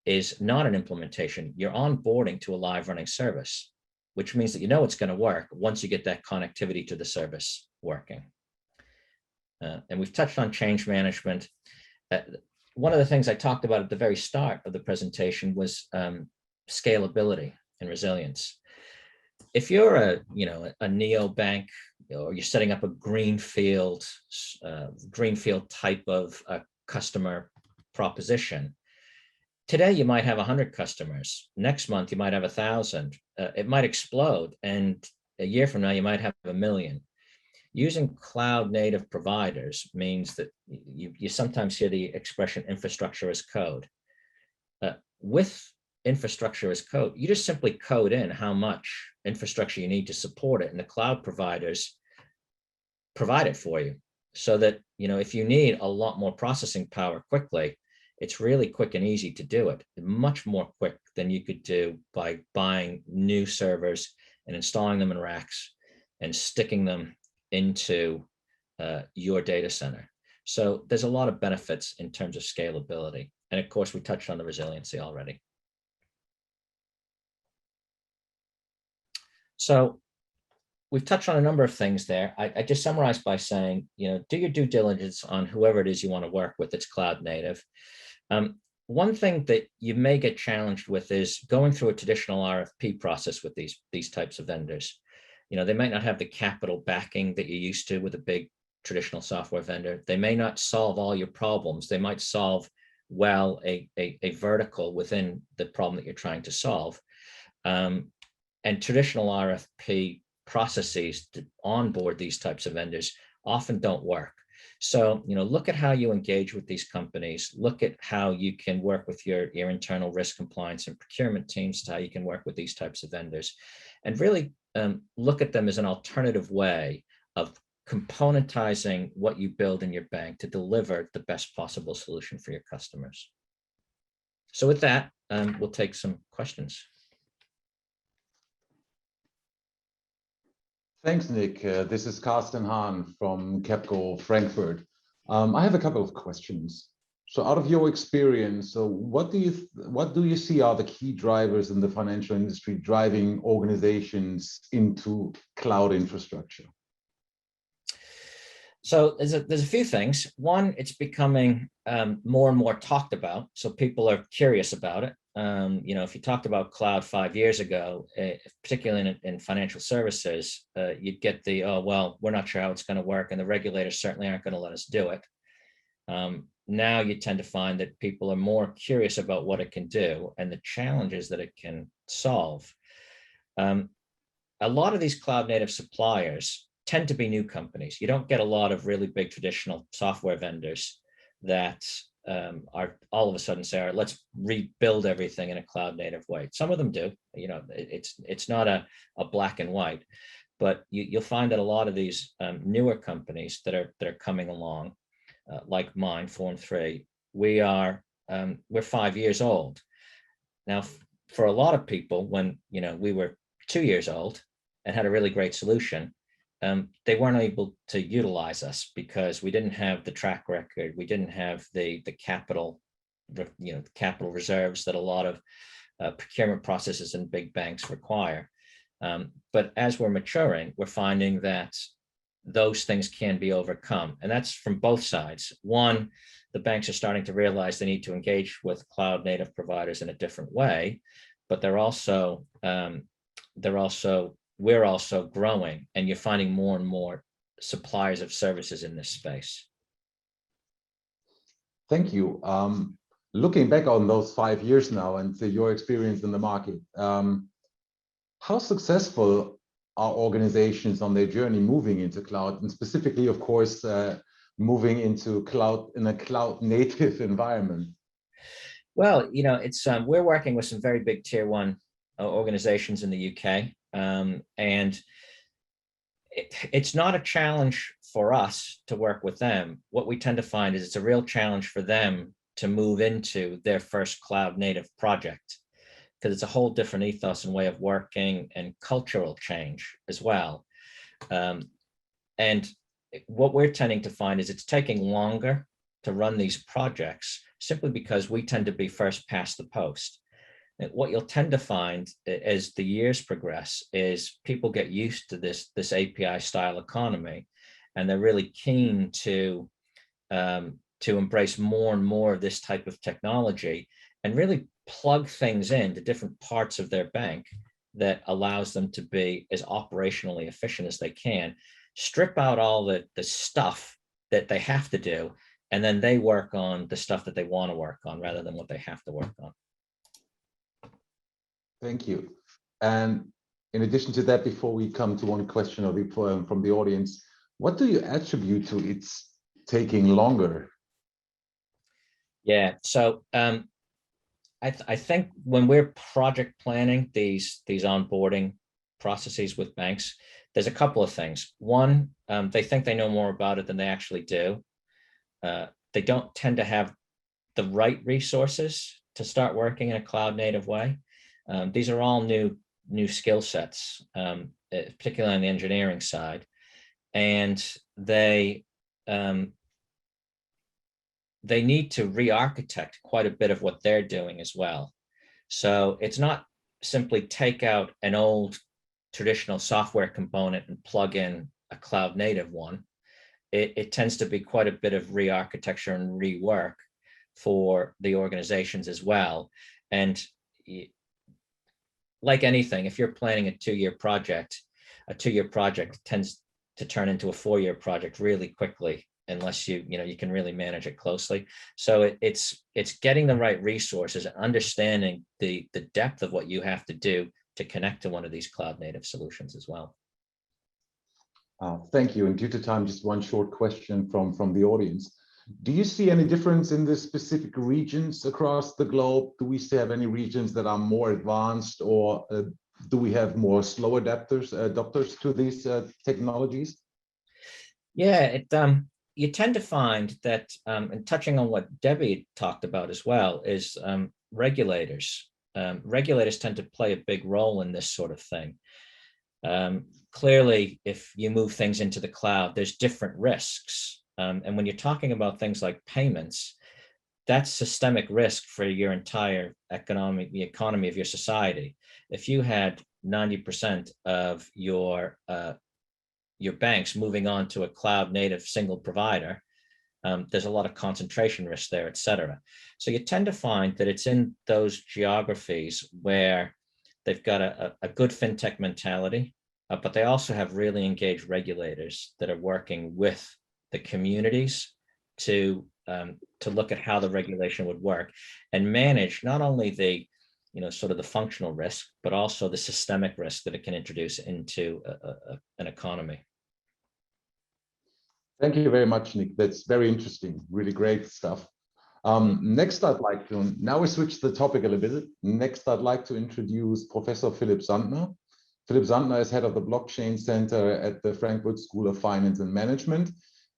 is not an implementation. You're onboarding to a live running service, which means that it's going to work once you get that connectivity to the service working. And we've touched on change management. One of the things I talked about at the very start of the presentation was scalability and resilience. If you're a neobank, or you're setting up a greenfield type of customer proposition, today you might have 100 customers. Next month you might have 1,000. It might explode, and a year from now you might have 1 million. Using cloud native providers means that you sometimes hear the expression infrastructure as code. With infrastructure as code, you just simply code in how much infrastructure you need to support it, and the cloud providers provide it for you, so that if you need a lot more processing power quickly, it's really quick and easy to do it, much more quick than you could do by buying new servers and installing them in racks and sticking them into your data center. So there's a lot of benefits in terms of scalability. And of course, we touched on the resiliency already. So we've touched on a number of things there. I just summarized by saying, do your due diligence on whoever it is you want to work with that's cloud native. One thing that you may get challenged with is going through a traditional RFP process with these types of vendors. They might not have the capital backing that you're used to with a big traditional software vendor. They may not solve all your problems. They might solve a vertical within the problem that you're trying to solve. And traditional RFP processes to onboard these types of vendors often don't work. So, look at how you engage with these companies. Look at how you can work with your internal risk compliance and procurement teams, to how you can work with these types of vendors, and really look at them as an alternative way of componentizing what you build in your bank to deliver the best possible solution for your customers. So with that, we'll take some questions. Thanks, Nick. This is Carsten Hahn from Capco Frankfurt. I have a couple of questions. So out of your experience, what do you see are the key drivers in the financial industry driving organizations into cloud infrastructure? So there's a few things. One, it's becoming more and more talked about, so people are curious about it. If you talked about cloud 5 years ago, particularly in financial services, you'd get the, oh, well, we're not sure how it's going to work, and the regulators certainly aren't going to let us do it. Now you tend to find that people are more curious about what it can do and the challenges that it can solve. A lot of these cloud native suppliers tend to be new companies. You don't get a lot of really big traditional software vendors that are all of a sudden say, all right, let's rebuild everything in a cloud native way. Some of them do. It's not a black and white, but you'll find that a lot of these newer companies that are coming along, like mine, Form 3, we're 5 years old now. For a lot of people, when we were 2 years old and had a really great solution, they weren't able to utilize us because we didn't have the track record, we didn't have the capital capital reserves that a lot of procurement processes in big banks require. But as we're maturing, we're finding that those things can be overcome. And that's from both sides. One, the banks are starting to realize they need to engage with cloud native providers in a different way, but we're also growing, and you're finding more and more suppliers of services in this space. Thank you. Looking back on those 5 years now and your experience in the market, how successful are organizations on their journey moving into cloud, and specifically, of course, moving into cloud in a cloud native environment? Well, it's we're working with some very big tier 1 organizations in the UK, and it's not a challenge for us to work with them. What we tend to find is it's a real challenge for them to move into their first cloud native project, because it's a whole different ethos and way of working and cultural change as well. And what we're tending to find is it's taking longer to run these projects simply because we tend to be first past the post. And what you'll tend to find as the years progress is people get used to this API style economy, and they're really keen to embrace more and more of this type of technology and really plug things into different parts of their bank that allows them to be as operationally efficient as they can, strip out all the stuff that they have to do, and then they work on the stuff that they want to work on rather than what they have to work on. Thank you. And in addition to that, before we come to one question from the audience, what do you attribute to its taking longer? Yeah, so I think when we're project planning these onboarding processes with banks, there's a couple of things. One, they think they know more about it than they actually do. They don't tend to have the right resources to start working in a cloud native way. These are all new skill sets, particularly on the engineering side, and they need to re-architect quite a bit of what they're doing as well. So it's not simply take out an old traditional software component and plug in a cloud native one. It tends to be quite a bit of re-architecture and rework for the organizations as well. And like anything, if you're planning a 2-year project, a 2-year project tends to turn into a 4-year project really quickly, unless you can really manage it closely. So it's getting the right resources and understanding the depth of what you have to do to connect to one of these cloud native solutions as well. Thank you. And due to time, just one short question from the audience. Do you see any difference in the specific regions across the globe? Do we still have any regions that are more advanced, or do we have more slow adopters to these technologies? Yeah, you tend to find that, and touching on what Debbie talked about as well, is regulators. Regulators tend to play a big role in this sort of thing. Clearly, if you move things into the cloud, there's different risks. And when you're talking about things like payments, that's systemic risk for your entire the economy of your society. If you had 90% of your banks moving on to a cloud native single provider, there's a lot of concentration risk there, et cetera. So you tend to find that it's in those geographies where they've got a good fintech mentality, but they also have really engaged regulators that are working with the communities to look at how the regulation would work and manage not only the sort of the functional risk, but also the systemic risk that it can introduce into an economy. Thank you very much, Nick. That's very interesting. Really great stuff. Next, now we switch the topic a little bit. Next, I'd like to introduce Professor Philipp Sandner. Philipp Sandner is head of the Blockchain Center at the Frankfurt School of Finance and Management.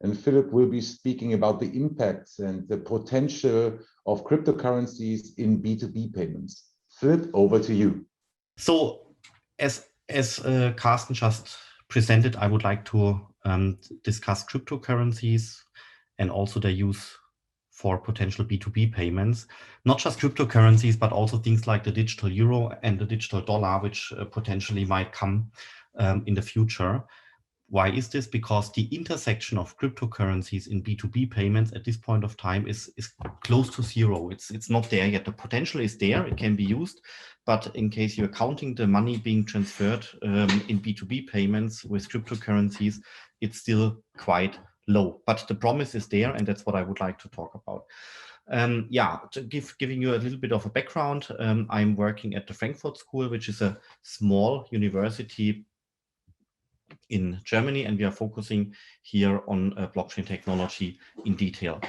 And Philipp will be speaking about the impacts and the potential of cryptocurrencies in B2B payments. Philipp, over to you. So, as Carsten just presented, I would like to discuss cryptocurrencies and also their use for potential B2B payments, not just cryptocurrencies, but also things like the digital euro and the digital dollar, which potentially might come in the future. Why is this? Because the intersection of cryptocurrencies in B2B payments at this point of time is close to zero. It's not there yet. The potential is there, it can be used, but in case you're counting the money being transferred in B2B payments with cryptocurrencies, it's still quite low. But the promise is there, and that's what I would like to talk about. Yeah, giving you a little bit of a background, I'm working at the Frankfurt School, which is a small university in Germany, and we are focusing here on blockchain technology in detail.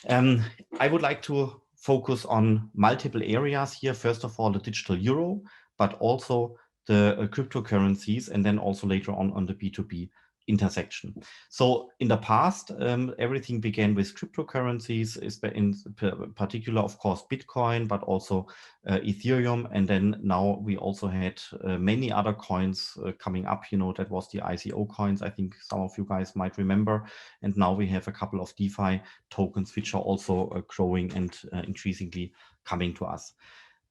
I would like to focus on multiple areas here. First of all, the digital euro, but also the cryptocurrencies, and then also later on the B2B intersection. So in the past, everything began with cryptocurrencies, in particular, of course, Bitcoin, but also Ethereum. And then now we also had many other coins coming up. You know, that was the ICO coins. I think some of you guys might remember. And now we have a couple of DeFi tokens, which are also growing and increasingly coming to us.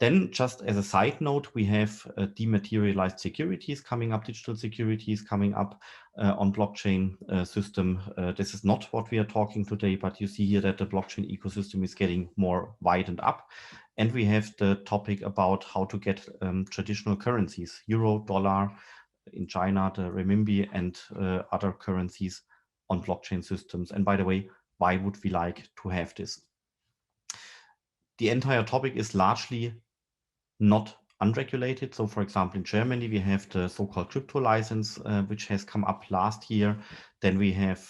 Then, just as a side note, we have dematerialized securities coming up, digital securities coming up on blockchain system. This is not what we are talking today, but you see here that the blockchain ecosystem is getting more widened up. And we have the topic about how to get traditional currencies, euro, dollar, in China, the renminbi, and other currencies on blockchain systems. And by the way, why would we like to have this? The entire topic is largely not unregulated. So for example, in Germany, we have the so-called crypto license, which has come up last year. Then we have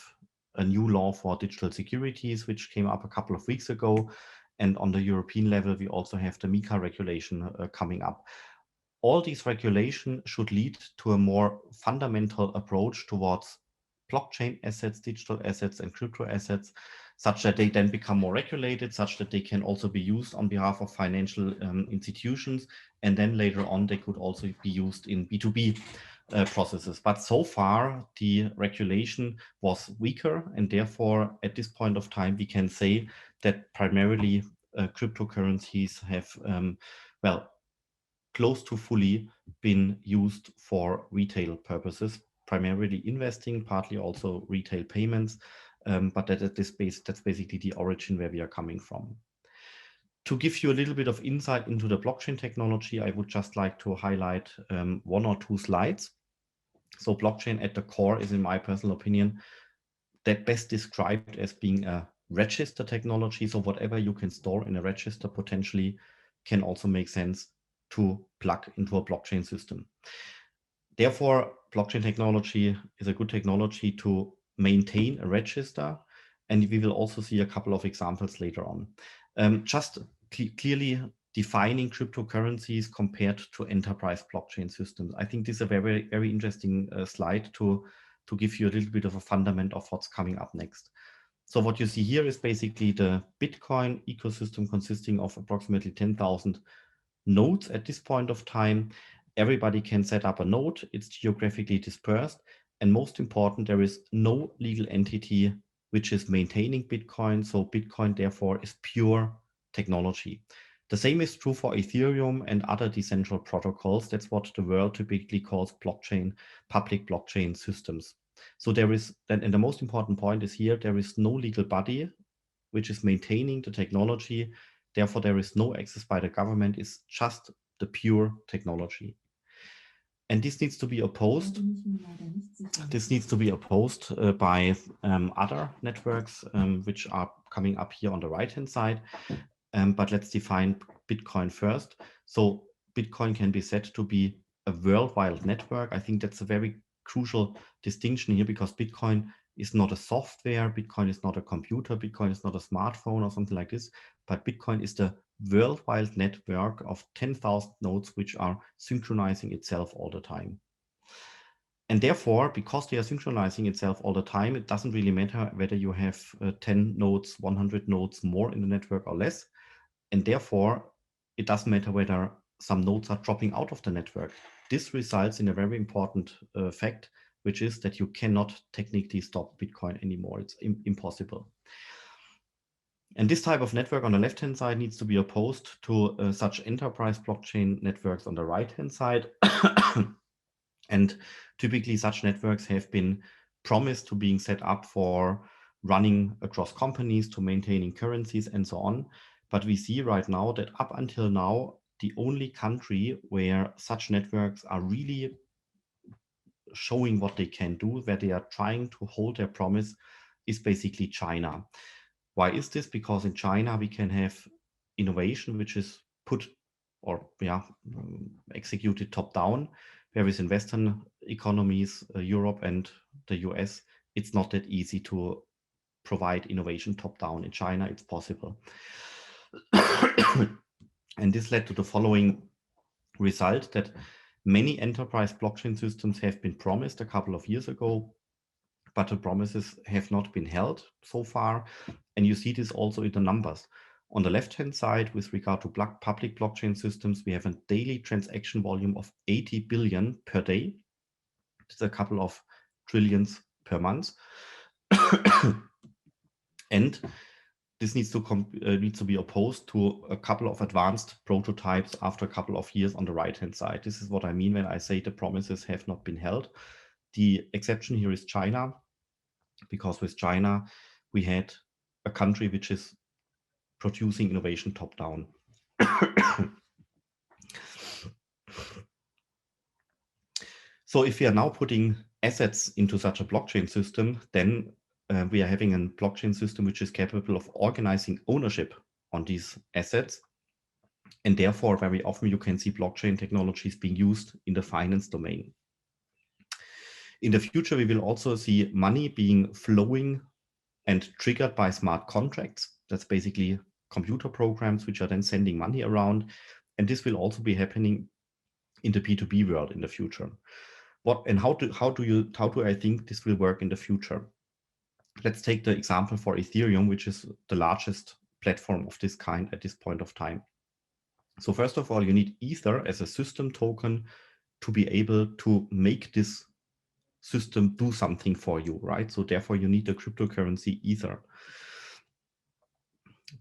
a new law for digital securities, which came up a couple of weeks ago. And on the European level, we also have the MiCA regulation coming up. All these regulations should lead to a more fundamental approach towards blockchain assets, digital assets, and crypto assets, such that they then become more regulated, such that they can also be used on behalf of financial institutions. And then later on, they could also be used in B2B processes. But so far, the regulation was weaker. And therefore, at this point of time, we can say that primarily cryptocurrencies have, well, close to fully been used for retail purposes, primarily investing, partly also retail payments. But that's basically the origin where we are coming from. To give you a little bit of insight into the blockchain technology, I would just like to highlight one or two slides. So blockchain at the core is, in my personal opinion, that best described as being a register technology. So whatever you can store in a register potentially can also make sense to plug into a blockchain system. Therefore, blockchain technology is a good technology to maintain a register, and we will also see a couple of examples later on. Just clearly defining cryptocurrencies compared to enterprise blockchain systems. I think this is a very, very interesting slide to give you a little bit of a fundament of what's coming up next. So what you see here is basically the Bitcoin ecosystem consisting of approximately 10,000 nodes at this point of time. Everybody can set up a node. It's geographically dispersed. And most important, there is no legal entity which is maintaining Bitcoin. So Bitcoin, therefore, is pure technology. The same is true for Ethereum and other decentral protocols. That's what the world typically calls blockchain, public blockchain systems. So there is, and the most important point is here, there is no legal body which is maintaining the technology. Therefore, there is no access by the government. It's just the pure technology. And this needs to be opposed. This needs to be opposed by other networks, which are coming up here on the right-hand side. But let's define Bitcoin first. So Bitcoin can be said to be a worldwide network. I think that's a very crucial distinction here, because Bitcoin is not a software, Bitcoin is not a computer, Bitcoin is not a smartphone or something like this, but Bitcoin is the worldwide network of 10,000 nodes which are synchronizing itself all the time. And therefore, because they are synchronizing itself all the time, it doesn't really matter whether you have 10 nodes, 100 nodes more in the network or less. And therefore, it doesn't matter whether some nodes are dropping out of the network. This results in a very important fact, which is that you cannot technically stop Bitcoin anymore. It's impossible. And this type of network on the left-hand side needs to be opposed to such enterprise blockchain networks on the right-hand side. And typically such networks have been promised to being set up for running across companies, to maintaining currencies and so on. But we see right now that up until now, the only country where such networks are really showing what they can do, where they are trying to hold their promise, is basically China. Why is this? Because in China, we can have innovation which is put or executed top down, whereas in Western economies, Europe and the US, it's not that easy to provide innovation top down. In China, it's possible. And this led to the following result, that many enterprise blockchain systems have been promised a couple of years ago, but the promises have not been held so far. And you see this also in the numbers. On the left-hand side, with regard to public blockchain systems, we have a daily transaction volume of 80 billion per day. It's a couple of trillions per month. And this needs to be opposed to a couple of advanced prototypes after a couple of years on the right-hand side. This is what I mean when I say the promises have not been held. The exception here is China, because with China, we had a country which is producing innovation top-down. So if we are now putting assets into such a blockchain system, then we are having a blockchain system which is capable of organizing ownership on these assets. And therefore, very often you can see blockchain technologies being used in the finance domain. In the future, we will also see money being flowing and triggered by smart contracts. That's basically computer programs which are then sending money around. And this will also be happening in the P2p world in the future. How do I think this will work in the future? Let's take the example for Ethereum, which is the largest platform of this kind at this point of time. So first of all, you need Ether as a system token to be able to make this system do something for you, right? So therefore you need the cryptocurrency Ether.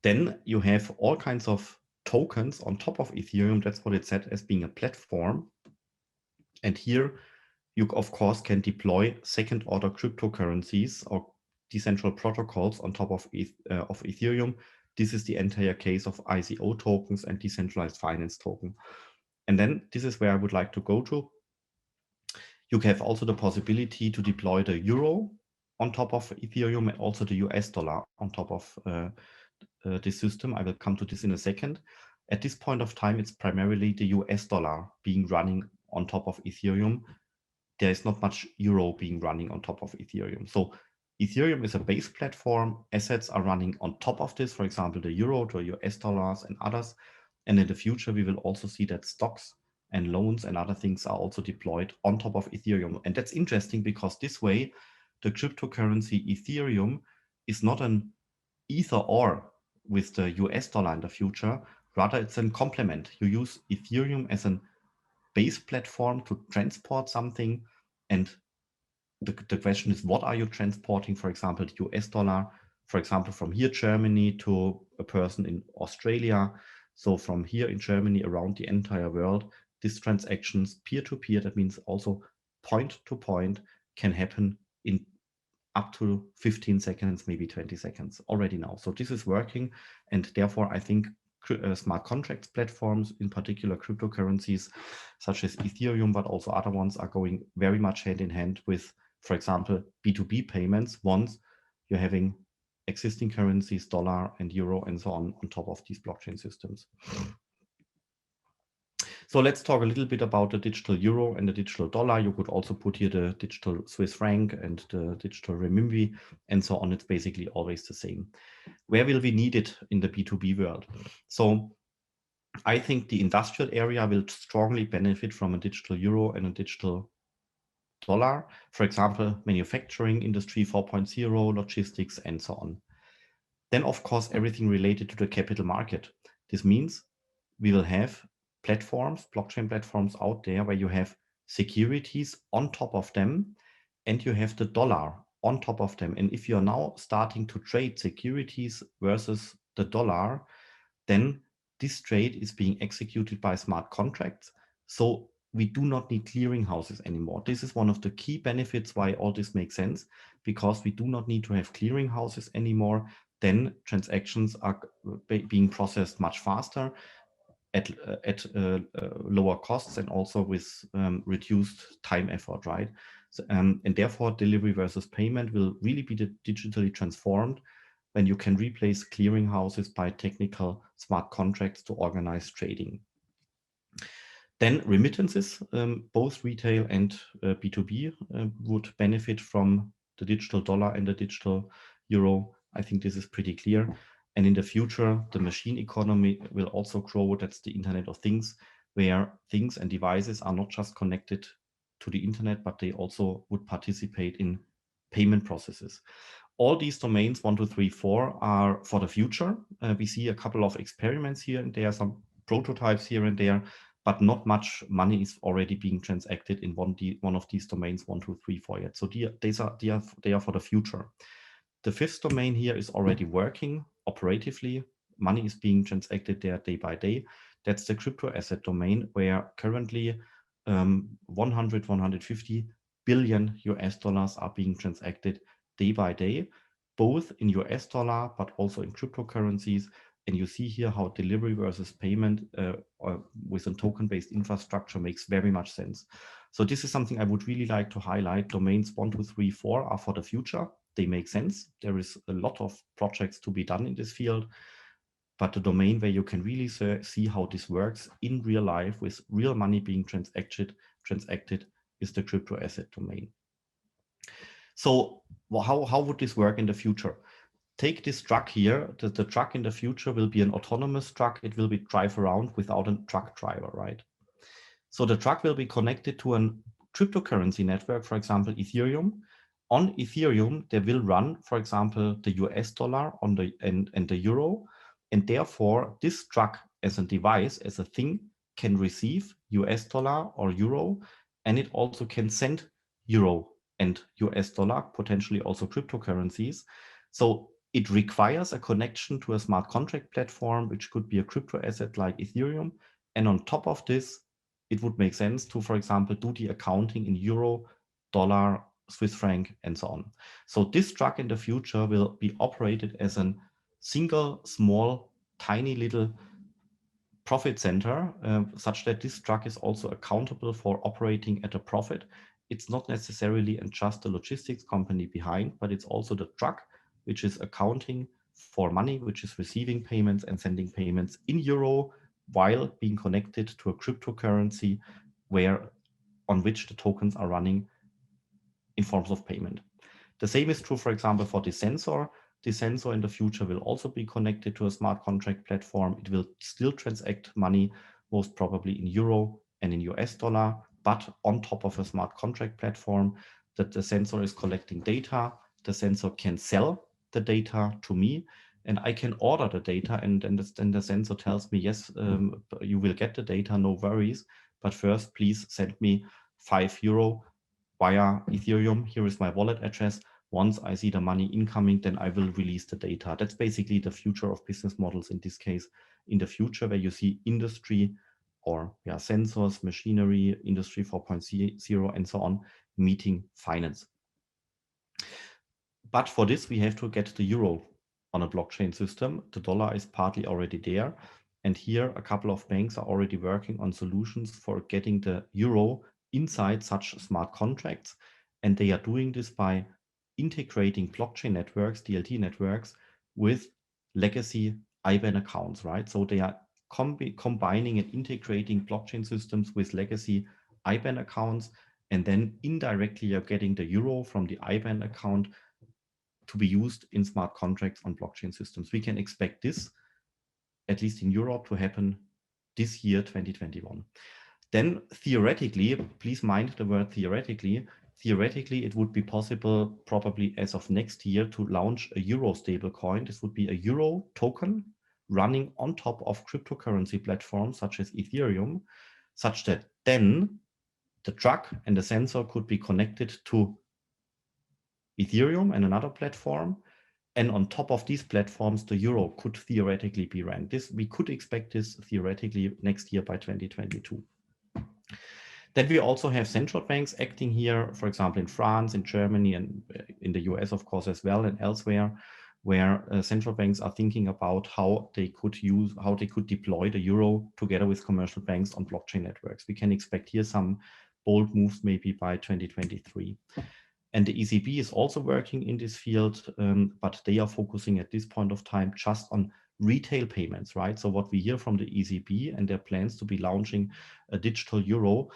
Then you have all kinds of tokens on top of Ethereum. That's what it said as being a platform. And here you, of course, can deploy second order cryptocurrencies or decentral protocols on top of Ethereum. This is the entire case of ICO tokens and decentralized finance token. And then this is where I would like to go to. You have also the possibility to deploy the euro on top of Ethereum and also the US dollar on top of this system. I will come to this in a second. At this point of time, it's primarily the US dollar being running on top of Ethereum. There is not much euro being running on top of Ethereum. So Ethereum is a base platform. Assets are running on top of this, for example, the euro, the US dollars and others. And in the future, we will also see that stocks and loans and other things are also deployed on top of Ethereum. And that's interesting because this way, the cryptocurrency Ethereum is not an either or with the US dollar in the future. Rather, it's a complement. You use Ethereum as a base platform to transport something. And the question is, what are you transporting? For example, the US dollar, for example, from here, Germany, to a person in Australia. So from here in Germany around the entire world, these transactions peer-to-peer, that means also point-to-point, can happen in up to 15 seconds, maybe 20 seconds already now. So this is working. And therefore, I think smart contracts platforms, in particular cryptocurrencies such as Ethereum, but also other ones, are going very much hand in hand with, for example, B2B payments. Once you're having existing currencies, dollar and euro and so on top of these blockchain systems. So let's talk a little bit about the digital euro and the digital dollar. You could also put here the digital Swiss franc and the digital renminbi and so on. It's basically always the same. Where will we need it in the B2B world? So I think the industrial area will strongly benefit from a digital euro and a digital dollar. For example, manufacturing industry 4.0, logistics, and so on. Then, of course, everything related to the capital market. This means we will have platforms, blockchain platforms out there where you have securities on top of them and you have the dollar on top of them. And if you're now starting to trade securities versus the dollar, then this trade is being executed by smart contracts. So we do not need clearinghouses anymore. This is one of the key benefits why all this makes sense, because we do not need to have clearinghouses anymore. Then transactions are being processed much faster at lower costs and also with reduced time effort, right? So, and therefore, delivery versus payment will really be digitally transformed when you can replace clearinghouses by technical smart contracts to organize trading. Then remittances, both retail and B2B would benefit from the digital dollar and the digital euro. I think this is pretty clear. And in the future, the machine economy will also grow. That's the Internet of Things, where things and devices are not just connected to the internet, but they also would participate in payment processes. All these domains, 1, 2, 3, 4, are for the future. We see a couple of experiments here and there, some prototypes here and there, but not much money is already being transacted in one of these domains, 1, 2, 3, 4 yet. So they are for the future. The fifth domain here is already working operatively. Money is being transacted there day by day. That's the crypto asset domain, where currently 150 billion US dollars are being transacted day by day, both in US dollar, but also in cryptocurrencies. And you see here how delivery versus payment with a token-based infrastructure makes very much sense. So this is something I would really like to highlight. Domains 1, 2, 3, 4 are for the future. They make sense. There is a lot of projects to be done in this field, but the domain where you can really see how this works in real life with real money being transacted is the crypto asset domain. So how would this work in the future? Take this truck here. The truck in the future will be an autonomous truck. It will be drive around without a truck driver, right? So the truck will be connected to a cryptocurrency network, for example, Ethereum. On Ethereum, they will run, for example, the US dollar and the euro. And therefore, this truck as a device, as a thing, can receive US dollar or euro, and it also can send euro and US dollar, potentially also cryptocurrencies. So it requires a connection to a smart contract platform, which could be a crypto asset like Ethereum. And on top of this, it would make sense to, for example, do the accounting in euro, dollar, Swiss franc, and so on. So this truck in the future will be operated as a single, small, tiny little profit center, such that this truck is also accountable for operating at a profit. It's not necessarily just a logistics company behind, but it's also the truck, which is accounting for money, which is receiving payments and sending payments in euro while being connected to a cryptocurrency on which the tokens are running in forms of payment. The same is true, for example, for the sensor. The sensor in the future will also be connected to a smart contract platform. It will still transact money, most probably in euro and in US dollar, but on top of a smart contract platform that the sensor is collecting data. The sensor can sell the data to me, and I can order the data, and then the sensor tells me, yes, you will get the data, no worries, but first please send me €5 via Ethereum. Here is my wallet address. Once I see the money incoming, then I will release the data. That's basically the future of business models in this case, in the future where you see industry or sensors, machinery, industry 4.0 and so on, meeting finance. But for this, we have to get the euro on a blockchain system. The dollar is partly already there. And here, a couple of banks are already working on solutions for getting the euro inside such smart contracts. And they are doing this by integrating blockchain networks, DLT networks, with legacy IBAN accounts, right? So they are combining and integrating blockchain systems with legacy IBAN accounts. And then indirectly, you're getting the euro from the IBAN account to be used in smart contracts on blockchain systems. We can expect this, at least in Europe, to happen this year, 2021. Then theoretically, please mind the word theoretically, it would be possible probably as of next year to launch a euro stablecoin. This would be a euro token running on top of cryptocurrency platforms such as Ethereum, such that then the truck and the sensor could be connected to Ethereum and another platform, And on top of these platforms, the euro could theoretically be ranked. We could expect this theoretically next year by 2022. Then we also have central banks acting here, for example, in France, in Germany, and in the US, of course, as well, and elsewhere, where central banks are thinking about how they could deploy the euro together with commercial banks on blockchain networks. We can expect here some bold moves maybe by 2023. And the ECB is also working in this field, but they are focusing at this point of time just on retail payments, right? So what we hear from the ECB and their plans to be launching a digital euro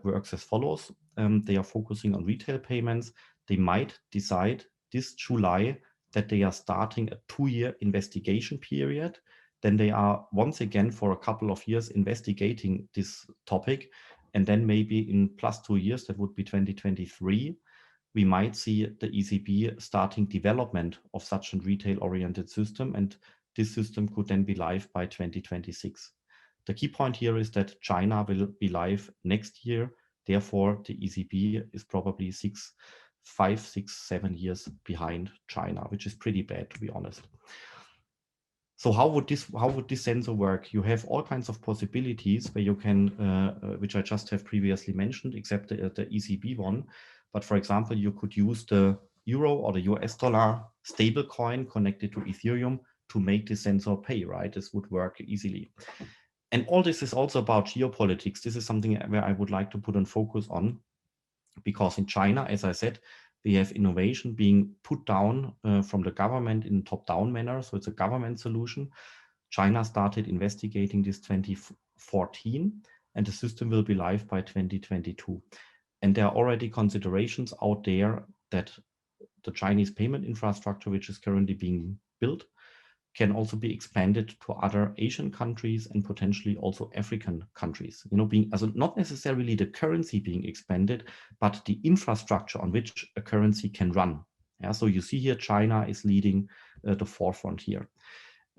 works as follows. They are focusing on retail payments. They might decide this July that they are starting a 2-year investigation period. Then they are once again for a couple of years investigating this topic. And then maybe in plus 2 years, that would be 2023, we might see the ECB starting development of such a retail-oriented system, and this system could then be live by 2026. The key point here is that China will be live next year. Therefore, the ECB is probably 5, 6, 7 years behind China, which is pretty bad, to be honest. So how would this sensor work? You have all kinds of possibilities where you can, which I just have previously mentioned, except the ECB one. But for example, you could use the euro or the US dollar stable coin connected to Ethereum to make the sensor pay, right? This would work easily. And all this is also about geopolitics. This is something where I would like to put on focus on, because in China, as I said, we have innovation being put down from the government in top-down manner. So it's a government solution. China started investigating this 2014, and the system will be live by 2022. And there are already considerations out there that the Chinese payment infrastructure, which is currently being built, can also be expanded to other Asian countries and potentially also African countries. You know, being as not necessarily the currency being expanded, but the infrastructure on which a currency can run. Yeah, so you see here, China is leading the forefront here.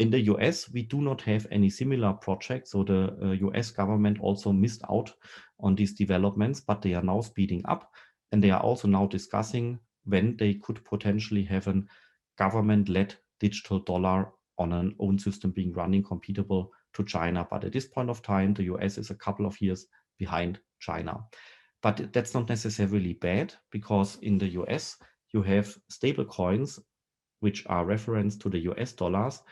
In the US, we do not have any similar projects. So the US government also missed out on these developments, but they are now speeding up, and they are also now discussing when they could potentially have a government-led digital dollar on an own system being running compatible to China. But at this point of time, the US is a couple of years behind China. But that's not necessarily bad, because in the US, you have stable coins which are referenced to the US dollars,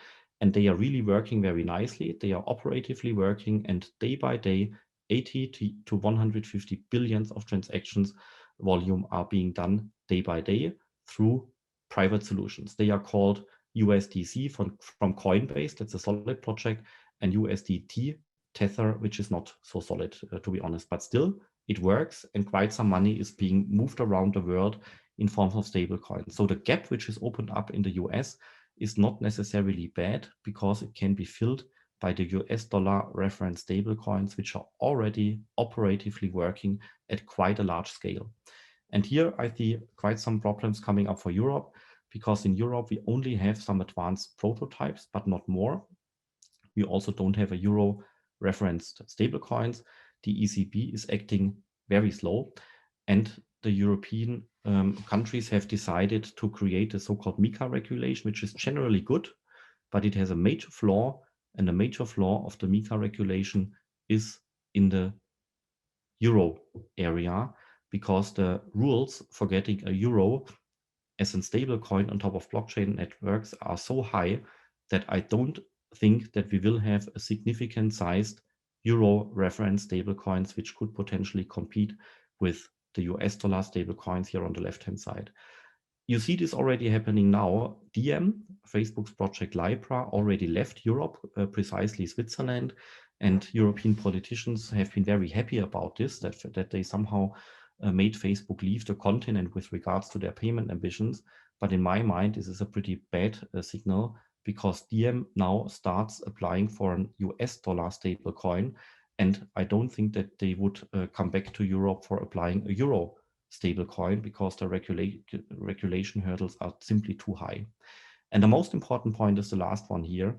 and they are really working very nicely. They are operatively working, and day by day, 80 to 150 billions of transactions volume are being done day by day through private solutions. They are called USDC from Coinbase, that's a solid project, and USDT Tether, which is not so solid, to be honest, but still it works, and quite some money is being moved around the world in forms of stable coins. So the gap which is opened up in the US is not necessarily bad, because it can be filled by the US dollar reference stable coins, which are already operatively working at quite a large scale. And here I see quite some problems coming up for Europe, because in Europe we only have some advanced prototypes, but not more. We also don't have a euro referenced stablecoins. The ECB is acting very slow, and the European countries have decided to create a so-called MiCA regulation, which is generally good, but it has a major flaw, and the major flaw of the MiCA regulation is in the euro area, because the rules for getting a euro as a stable coin on top of blockchain networks are so high that I don't think that we will have a significant sized euro reference stable coins which could potentially compete with the US dollar stable coins here on the left-hand side. You see this already happening now. Diem, Facebook's project Libra, already left Europe, precisely Switzerland, and European politicians have been very happy about this, that they somehow made Facebook leave the continent with regards to their payment ambitions. But in my mind, this is a pretty bad signal, because Diem now starts applying for an US dollar stable coin, and I don't think that they would come back to Europe for applying a euro stablecoin, because the regulation hurdles are simply too high. And the most important point is the last one here.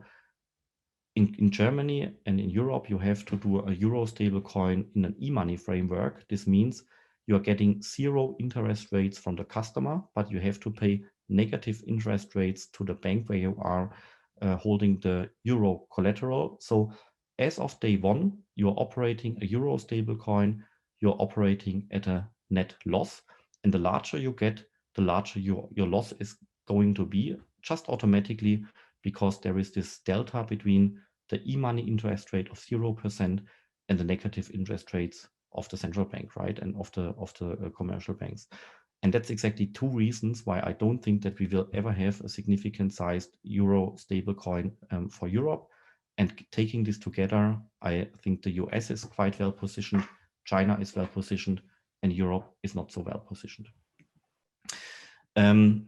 In Germany and in Europe, you have to do a euro stablecoin in an e-money framework. This means you are getting 0 interest rates from the customer, but you have to pay negative interest rates to the bank where you are holding the euro collateral. So as of day one, you're operating a euro stablecoin, you're operating at a net loss. And the larger you get, the larger your loss is going to be, just automatically, because there is this delta between the e-money interest rate of 0% and the negative interest rates of the central bank, right, and of the commercial banks. And that's exactly two reasons why I don't think that we will ever have a significant sized euro stablecoin for Europe. And taking this together, I think the US is quite well positioned, China is well positioned, and Europe is not so well positioned.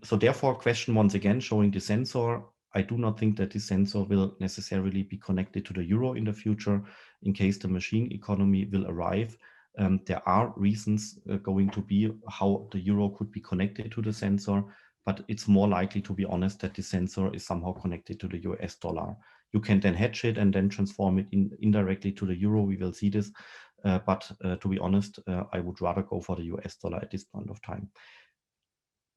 So therefore, question once again, showing the sensor. I do not think that this sensor will necessarily be connected to the euro in the future. In case the machine economy will arrive, there are reasons going to be how the euro could be connected to the sensor, but it's more likely, to be honest, that the sensor is somehow connected to the US dollar. You can then hedge it and then transform it indirectly to the euro. We will see this. But to be honest, I would rather go for the US dollar at this point of time.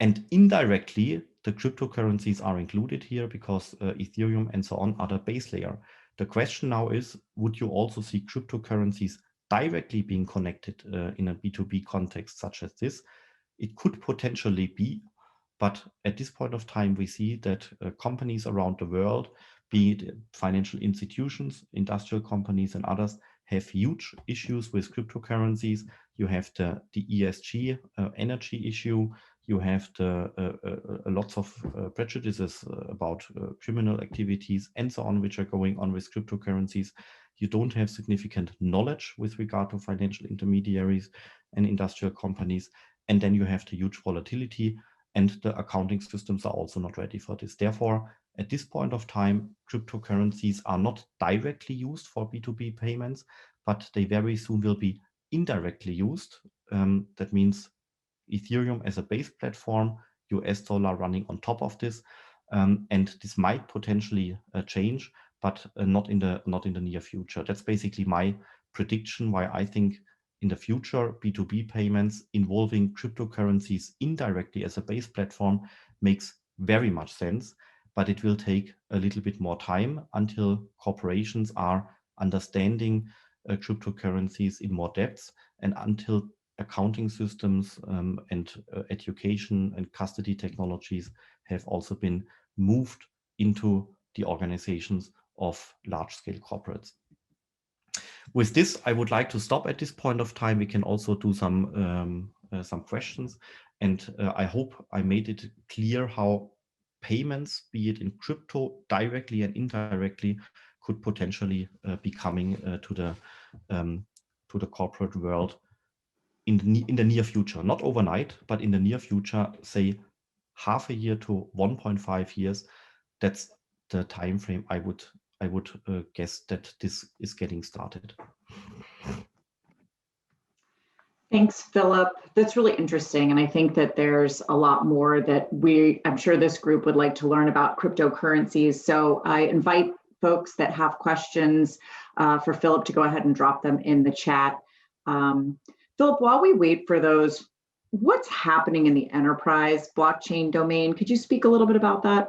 And indirectly, the cryptocurrencies are included here because Ethereum and so on are the base layer. The question now is, would you also see cryptocurrencies directly being connected in a B2B context such as this? It could potentially be, but at this point of time, we see that companies around the world, be it financial institutions, industrial companies, and others, have huge issues with cryptocurrencies. You have the ESG energy issue. You have lots of prejudices about criminal activities and so on, which are going on with cryptocurrencies. You don't have significant knowledge with regard to financial intermediaries and industrial companies. And then you have the huge volatility, and the accounting systems are also not ready for this. Therefore, at this point of time, cryptocurrencies are not directly used for B2B payments, but they very soon will be indirectly used. That means Ethereum as a base platform, US dollar running on top of this, and this might potentially change, but not in the near future. That's basically my prediction why I think in the future B2B payments involving cryptocurrencies indirectly as a base platform makes very much sense, but it will take a little bit more time until corporations are understanding cryptocurrencies in more depth, and until accounting systems and education and custody technologies have also been moved into the organizations of large-scale corporates. With this, I would like to stop at this point of time. We can also do some questions, and I hope I made it clear how payments, be it in crypto, directly and indirectly, could potentially be coming to the corporate world in the near future, not overnight, but in the near future, say half a year to 1.5 years. That's the time frame I would guess that this is getting started. Thanks, Philip. That's really interesting. And I think that there's a lot more that I'm sure this group would like to learn about cryptocurrencies. So I invite folks that have questions for Philip to go ahead and drop them in the chat. Philip, while we wait for those, what's happening in the enterprise blockchain domain? Could you speak a little bit about that?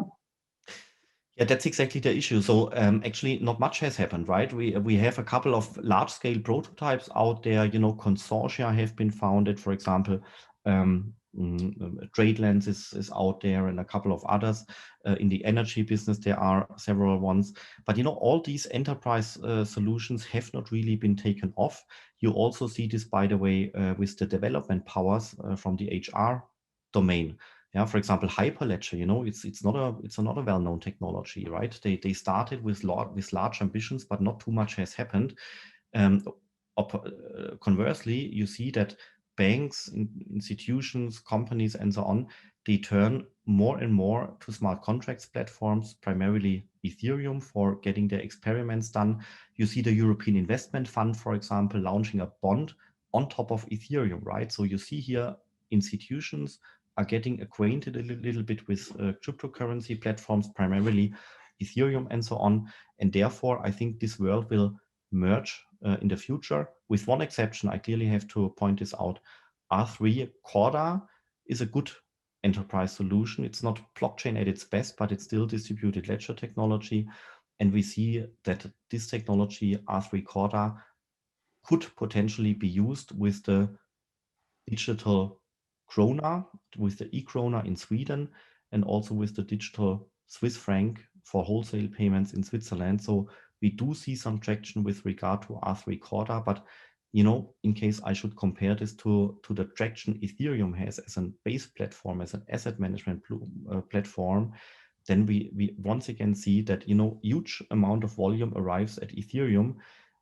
Yeah, that's exactly the issue. So actually not much has happened, right? We have a couple of large-scale prototypes out there. You know, consortia have been founded, for example. TradeLens is out there, and a couple of others. In the energy business, there are several ones. But you know, all these enterprise solutions have not really been taken off. You also see this, by the way, with the development powers from the HR domain. Yeah, for example, Hyperledger, you know, it's not a well-known technology, right? They started with large ambitions, but not too much has happened. Conversely, you see that banks, institutions, companies, and so on, they turn more and more to smart contracts platforms, primarily Ethereum, for getting their experiments done. You see the European Investment Fund, for example, launching a bond on top of Ethereum, right? So you see here institutions are getting acquainted a little bit with cryptocurrency platforms, primarily Ethereum and so on. And therefore, I think this world will merge in the future. With one exception, I clearly have to point this out. R3 Corda is a good enterprise solution. It's not blockchain at its best, but it's still distributed ledger technology. And we see that this technology, R3 Corda, could potentially be used with the digital krona, with the e-krona in Sweden, and also with the digital Swiss franc for wholesale payments in Switzerland. So we do see some traction with regard to R3 Corda, but in case I should compare this to the traction Ethereum has as a base platform, as an asset management platform, then we once again see that huge amount of volume arrives at Ethereum,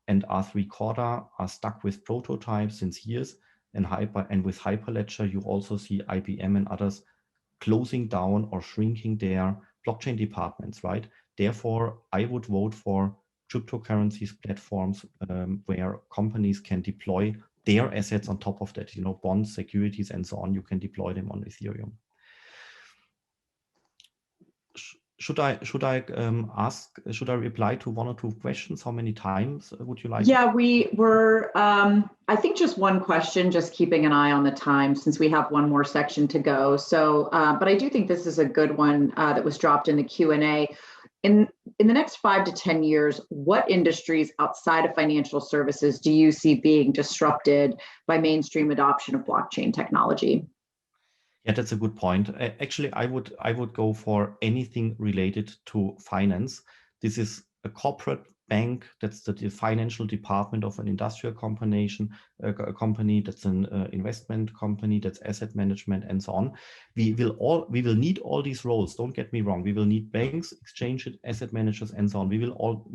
and R3 Corda are stuck with prototypes since years, and with Hyperledger you also see IBM and others closing down or shrinking their blockchain departments, right? Therefore, I would vote for cryptocurrencies platforms where companies can deploy their assets on top of that, bonds, securities, and so on. You can deploy them on Ethereum. Should I reply to one or two questions? How many times would you like? Yeah, we were, I think just one question, just keeping an eye on the time since we have one more section to go. So, but I do think this is a good one that was dropped in the Q&A. In the next 5 to 10 years, what industries outside of financial services do you see being disrupted by mainstream adoption of blockchain technology? Yeah, that's a good point. Actually, I would go for anything related to finance. This is a corporate bank, that's the financial department of an industrial company, that's an investment company, that's asset management, and so on. We will need all these roles. Don't get me wrong. We will need banks, exchanges, asset managers, and so on. We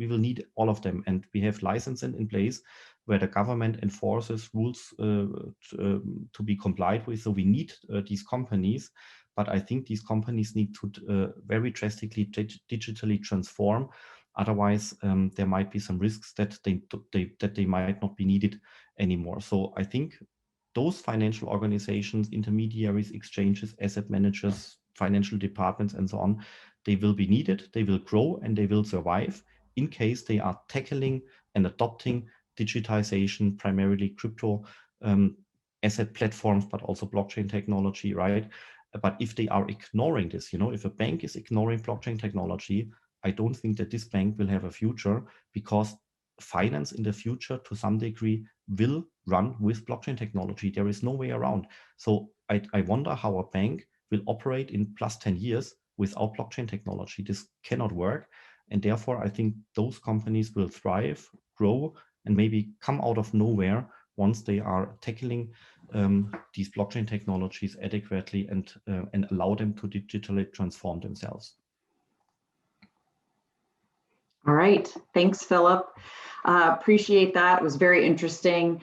will need all of them, and we have licenses in place where the government enforces rules to be complied with. So we need these companies, but I think these companies need to very drastically digitally transform. Otherwise, there might be some risks that they might not be needed anymore. So I think those financial organizations, intermediaries, exchanges, asset managers, financial departments, and so on, they will be needed, they will grow, and they will survive in case they are tackling and adopting digitization, primarily crypto asset platforms, but also blockchain technology, right? But if they are ignoring this, if a bank is ignoring blockchain technology, I don't think that this bank will have a future, because finance in the future to some degree will run with blockchain technology. There is no way around. So I wonder how a bank will operate in plus 10 years without blockchain technology. This cannot work. And therefore, I think those companies will thrive, grow, and maybe come out of nowhere once they are tackling these blockchain technologies adequately and allow them to digitally transform themselves. All right, thanks, Philip. Appreciate that. It was very interesting.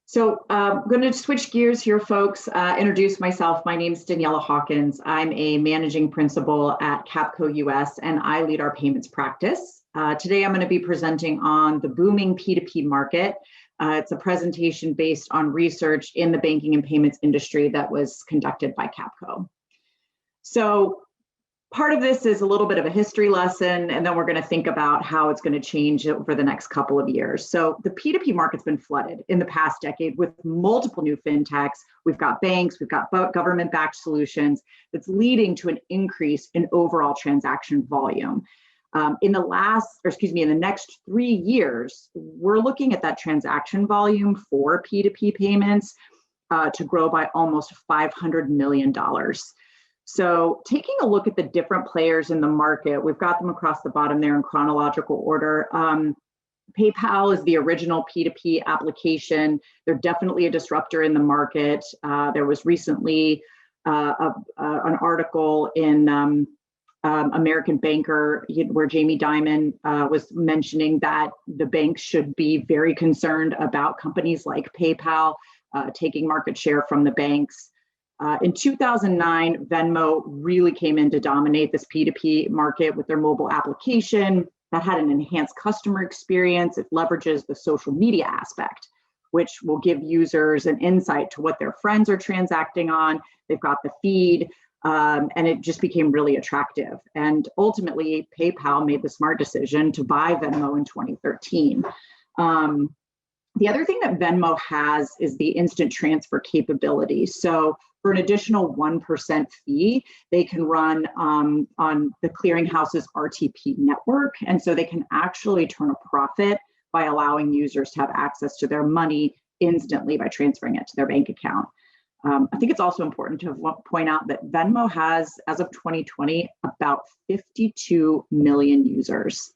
So I'm going to switch gears here, folks. Introduce myself. My name is Daniela Hawkins. I'm a managing principal at Capco US, and I lead our payments practice. Today, I'm going to be presenting on the booming P2P market. It's a presentation based on research in the banking and payments industry that was conducted by Capco. So part of this is a little bit of a history lesson, and then we're going to think about how it's going to change over the next couple of years. So the P2P market's been flooded in the past decade with multiple new fintechs. We've got banks, we've got government-backed solutions that's leading to an increase in overall transaction volume. In the next 3 years, we're looking at that transaction volume for P2P payments to grow by almost $500 million. So taking a look at the different players in the market, we've got them across the bottom there in chronological order. PayPal is the original P2P application. They're definitely a disruptor in the market. There was recently an article in American Banker where Jamie Dimon was mentioning that the banks should be very concerned about companies like PayPal taking market share from the banks. In 2009, Venmo really came in to dominate this P2P market with their mobile application that had an enhanced customer experience. It leverages the social media aspect, which will give users an insight to what their friends are transacting on. They've got the feed, and it just became really attractive. And ultimately, PayPal made the smart decision to buy Venmo in 2013. The other thing that Venmo has is the instant transfer capability. So For an additional 1% fee, they can run on the clearinghouse's RTP network. And so they can actually turn a profit by allowing users to have access to their money instantly by transferring it to their bank account. I think it's also important to point out that Venmo has, as of 2020, about 52 million users.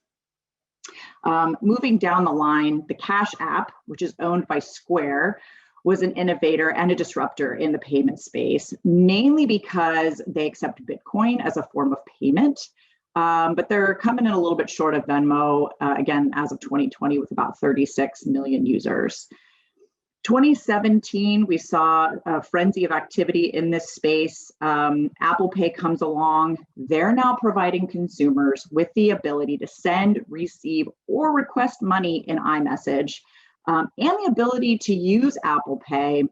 Moving down the line, the Cash App, which is owned by Square, was an innovator and a disruptor in the payment space, mainly because they accept Bitcoin as a form of payment. But they're coming in a little bit short of Venmo, again, as of 2020, with about 36 million users. 2017, we saw a frenzy of activity in this space. Apple Pay comes along. They're now providing consumers with the ability to send, receive, or request money in iMessage, and the ability to use Apple Pay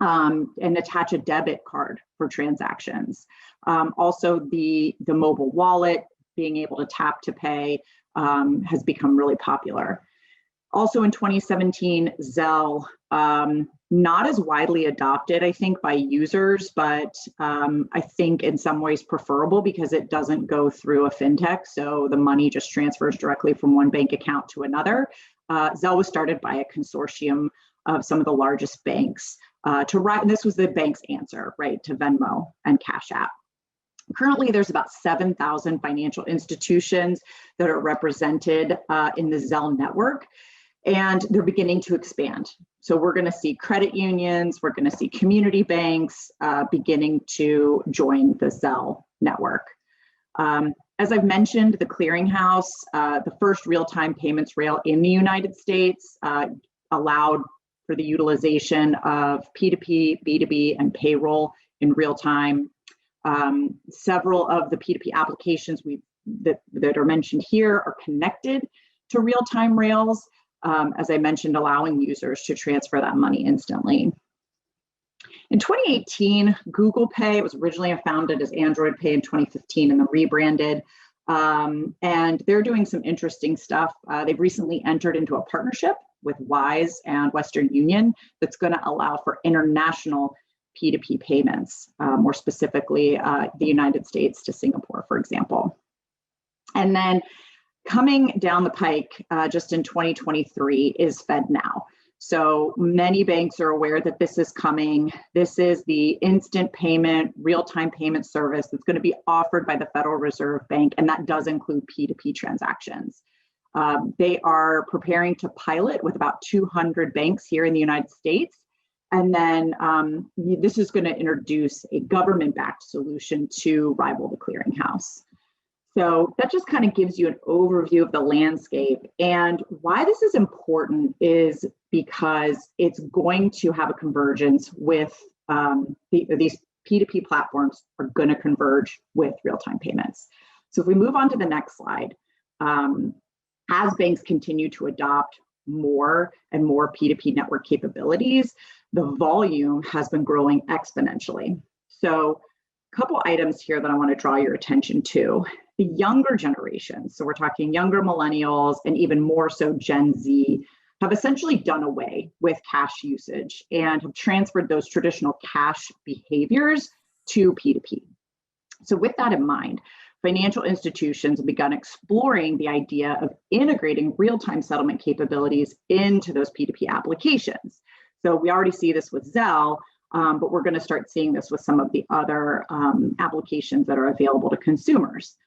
and attach a debit card for transactions. Also, the mobile wallet, being able to tap to pay, has become really popular. Also in 2017, Zelle, not as widely adopted, I think, by users, but I think in some ways preferable because it doesn't go through a fintech. So the money just transfers directly from one bank account to another. Zelle was started by a consortium of some of the largest banks and this was the bank's answer, right, to Venmo and Cash App. Currently, there's about 7,000 financial institutions that are represented in the Zelle network, and they're beginning to expand. So we're going to see credit unions, we're going to see community banks beginning to join the Zelle network. As I've mentioned, the clearinghouse, the first real-time payments rail in the United States, allowed for the utilization of P2P, B2B, and payroll in real time. Several of the P2P applications that are mentioned here are connected to real-time rails, as I mentioned, allowing users to transfer that money instantly. In 2018, Google Pay was originally founded as Android Pay in 2015 and then rebranded. And they're doing some interesting stuff. They've recently entered into a partnership with Wise and Western Union that's going to allow for international P2P payments, more specifically the United States to Singapore, for example. And then coming down the pike just in 2023 is FedNow. So many banks are aware that this is coming. This is the instant payment, real-time payment service that's going to be offered by the Federal Reserve Bank, and that does include P2P transactions. They are preparing to pilot with about 200 banks here in the United States. And then this is going to introduce a government-backed solution to rival the clearinghouse. So that just kind of gives you an overview of the landscape. And why this is important is because it's going to have a convergence with these P2P platforms are going to converge with real-time payments. So if we move on to the next slide, as banks continue to adopt more and more P2P network capabilities, the volume has been growing exponentially. So a couple items here that I want to draw your attention to. The younger generations, so we're talking younger millennials and even more so Gen Z, have essentially done away with cash usage and have transferred those traditional cash behaviors to P2P. So with that in mind, financial institutions have begun exploring the idea of integrating real-time settlement capabilities into those P2P applications. So we already see this with Zelle, but we're going to start seeing this with some of the other applications that are available to consumers.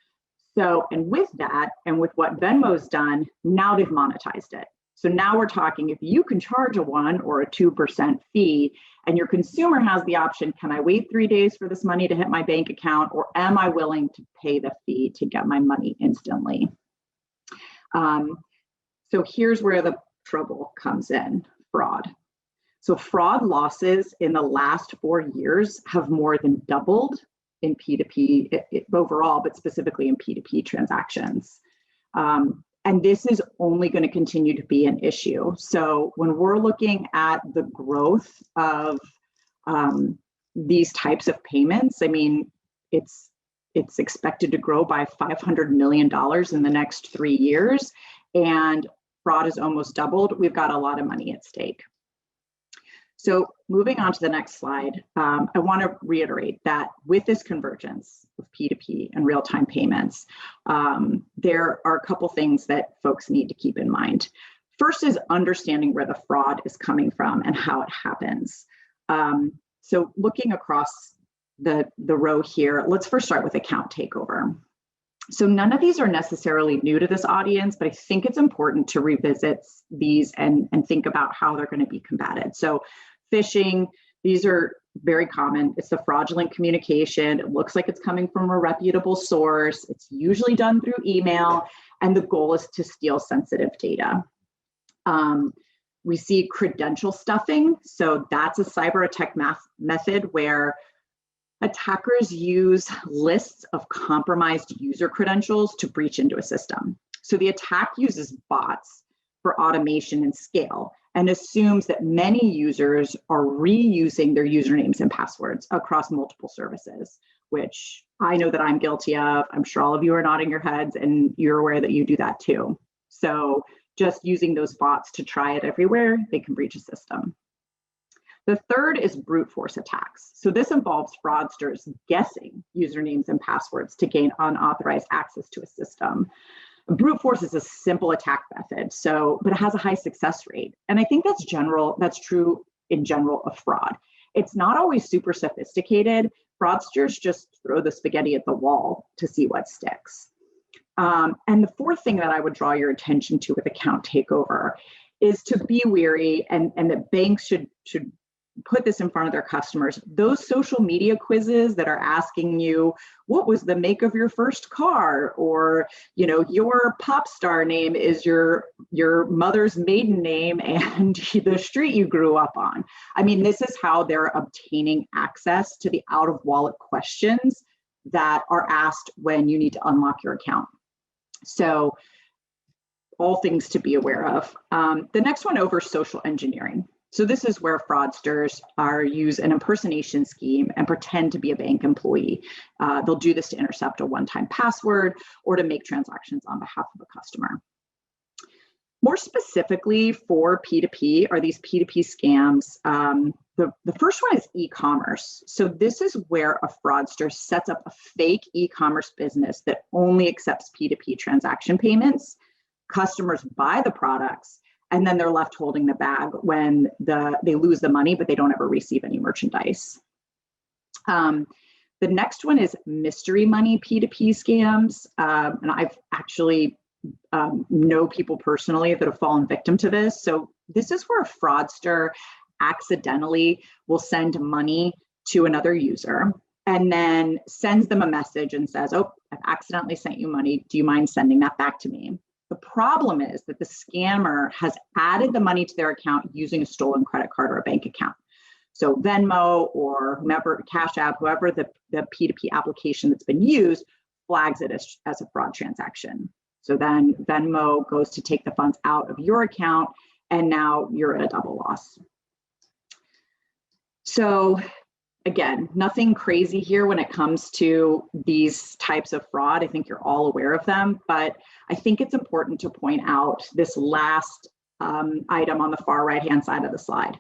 So, and with that, and with what Venmo's done, now they've monetized it. So now we're talking, if you can charge a 1 or a 2% fee, and your consumer has the option, can I wait 3 days for this money to hit my bank account, or am I willing to pay the fee to get my money instantly? So here's where the trouble comes in, fraud. So fraud losses in the last 4 years have more than doubled in P2P overall, but specifically in P2P transactions. And this is only going to continue to be an issue. So when we're looking at the growth of these types of payments, I mean, it's expected to grow by $500 million in the next 3 years, and fraud is almost doubled. We've got a lot of money at stake. So moving on to the next slide, I want to reiterate that with this convergence of P2P and real-time payments, there are a couple things that folks need to keep in mind. First is understanding where the fraud is coming from and how it happens. So looking across the row here, let's first start with account takeover. So none of these are necessarily new to this audience, but I think it's important to revisit these and think about how they're going to be combated. So phishing, these are very common. It's the fraudulent communication. It looks like it's coming from a reputable source. It's usually done through email, and the goal is to steal sensitive data. We see credential stuffing. So that's a cyber attack method where attackers use lists of compromised user credentials to breach into a system. So the attack uses bots for automation and scale and assumes that many users are reusing their usernames and passwords across multiple services, which I know that I'm guilty of. I'm sure all of you are nodding your heads and you're aware that you do that too. So just using those bots to try it everywhere, they can breach a system. The third is brute force attacks. So this involves fraudsters guessing usernames and passwords to gain unauthorized access to a system. Brute force is a simple attack method, but it has a high success rate. And I think that's true in general of fraud. It's not always super sophisticated. Fraudsters just throw the spaghetti at the wall to see what sticks. And the fourth thing that I would draw your attention to with account takeover is to be wary, and that banks should put this in front of their customers. Those social media quizzes that are asking you, what was the make of your first car? Or, your pop star name is your mother's maiden name and the street you grew up on. I mean, this is how they're obtaining access to the out of wallet questions that are asked when you need to unlock your account. So all things to be aware of. The next one over, social engineering. So this is where fraudsters use an impersonation scheme and pretend to be a bank employee. They'll do this to intercept a one-time password or to make transactions on behalf of a customer. More specifically for P2P are these P2p scams. The first one is e-commerce. So this is where a fraudster sets up a fake e-commerce business that only accepts P2P transaction payments. Customers buy the products, and then they're left holding the bag when they lose the money, but they don't ever receive any merchandise. The next one is mystery money P2P scams. And I've actually know people personally that have fallen victim to this. So this is where a fraudster accidentally will send money to another user and then sends them a message and says, oh, I've accidentally sent you money. Do you mind sending that back to me? The problem is that the scammer has added the money to their account using a stolen credit card or a bank account. So Venmo or whomever, Cash App, whoever the P2P application that's been used flags it as a fraud transaction. So then Venmo goes to take the funds out of your account, and now you're at a double loss. So again, nothing crazy here when it comes to these types of fraud. I think you're all aware of them, but I think it's important to point out this last item on the far right-hand side of the slide.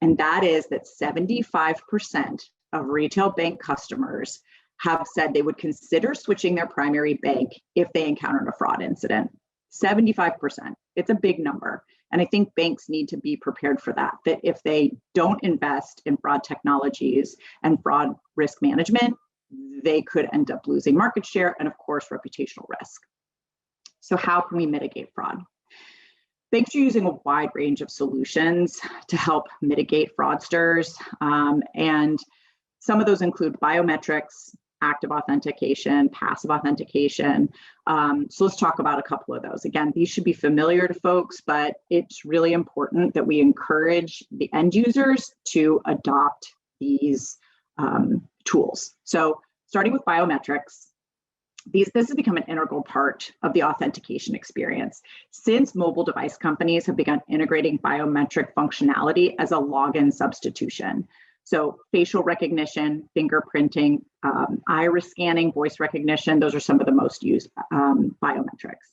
And that is that 75% of retail bank customers have said they would consider switching their primary bank if they encountered a fraud incident. 75%, it's a big number. And I think banks need to be prepared for that if they don't invest in fraud technologies and fraud risk management, they could end up losing market share and, of course, reputational risk. So how can we mitigate fraud? Banks are using a wide range of solutions to help mitigate fraudsters. And some of those include biometrics, active authentication, passive authentication. So let's talk about a couple of those. Again, these should be familiar to folks, but it's really important that we encourage the end users to adopt these tools. So starting with biometrics, this has become an integral part of the authentication experience since mobile device companies have begun integrating biometric functionality as a login substitution. So facial recognition, fingerprinting, iris scanning, voice recognition, those are some of the most used biometrics.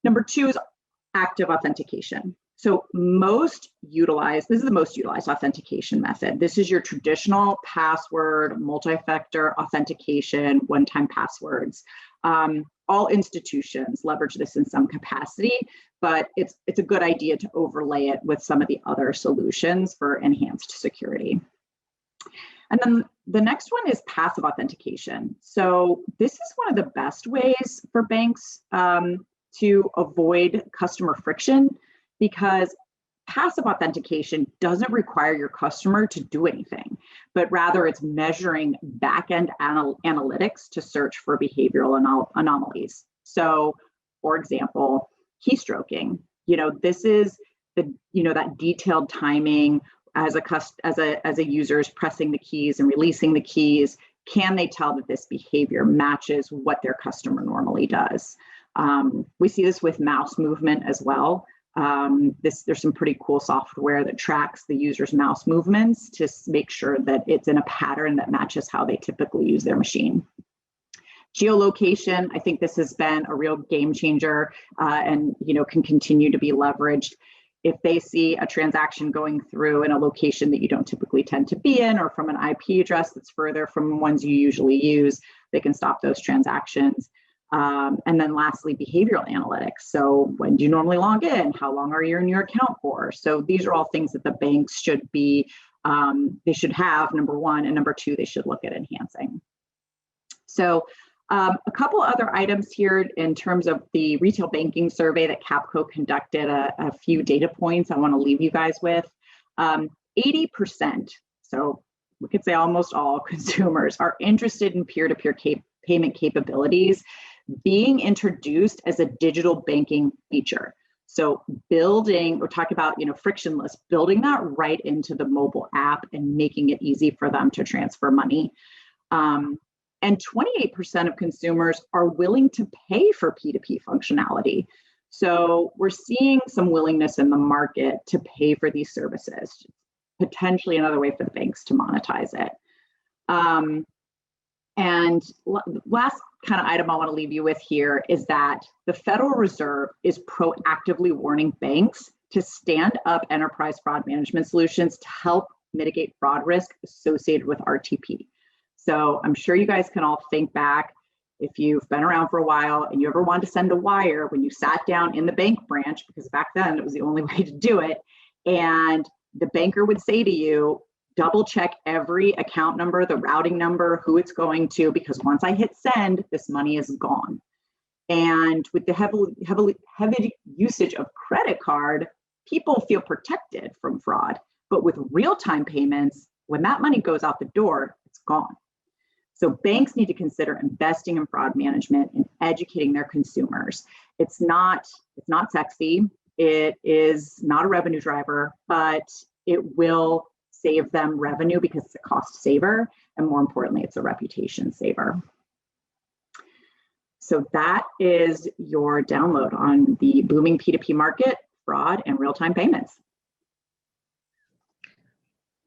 Number two is active authentication. So this is the most utilized authentication method. This is your traditional password, multi-factor authentication, one-time passwords. All institutions leverage this in some capacity, but it's a good idea to overlay it with some of the other solutions for enhanced security. And then the next one is passive authentication. So this is one of the best ways for banks to avoid customer friction, because passive authentication doesn't require your customer to do anything, but rather it's measuring back-end analytics to search for behavioral anomalies. So, for example, keystroking. This is that detailed timing as a user is pressing the keys and releasing the keys. Can they tell that this behavior matches what their customer normally does? We see this with mouse movement as well. There's some pretty cool software that tracks the user's mouse movements to make sure that it's in a pattern that matches how they typically use their machine. Geolocation, I think this has been a real game changer and can continue to be leveraged. If they see a transaction going through in a location that you don't typically tend to be in, or from an IP address that's further from ones you usually use, they can stop those transactions. And then lastly, behavioral analytics. So when do you normally log in? How long are you in your account for? So these are all things that the banks should be, they should have, number one, and number two, they should look at enhancing. So a couple other items here in terms of the retail banking survey that Capco conducted, a few data points I want to leave you guys with. 80%, so we could say almost all consumers, are interested in peer-to-peer payment capabilities being introduced as a digital banking feature. So we're talking about frictionless, building that right into the mobile app and making it easy for them to transfer money. And 28% of consumers are willing to pay for P2P functionality. So we're seeing some willingness in the market to pay for these services, potentially another way for the banks to monetize it. And last kind of item I want to leave you with here is that the Federal Reserve is proactively warning banks to stand up enterprise fraud management solutions to help mitigate fraud risk associated with RTP. So I'm sure you guys can all think back, if you've been around for a while and you ever wanted to send a wire when you sat down in the bank branch, because back then it was the only way to do it, and the banker would say to you, double check every account number, the routing number, who it's going to, because once I hit send, this money is gone. And with the heavy usage of credit card, people feel protected from fraud. But with real-time payments, when that money goes out the door, it's gone. So banks need to consider investing in fraud management and educating their consumers. It's not sexy. It is not a revenue driver, but it will save them revenue because it's a cost saver, and more importantly, it's a reputation saver. So that is your download on the booming P2P market, fraud, and real-time payments.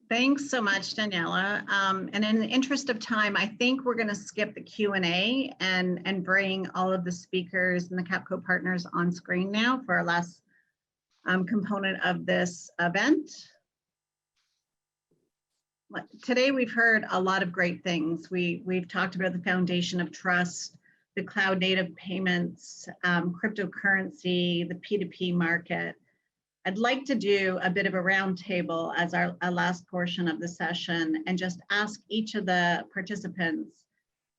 Thanks so much, Daniela. And in the interest of time, I think we're going to skip the Q&A and bring all of the speakers and the Capco partners on screen now for our last component of this event. Today, we've heard a lot of great things. We've talked about the foundation of trust, the cloud native payments, cryptocurrency, the P2P market. I'd like to do a bit of a roundtable as our last portion of the session and just ask each of the participants,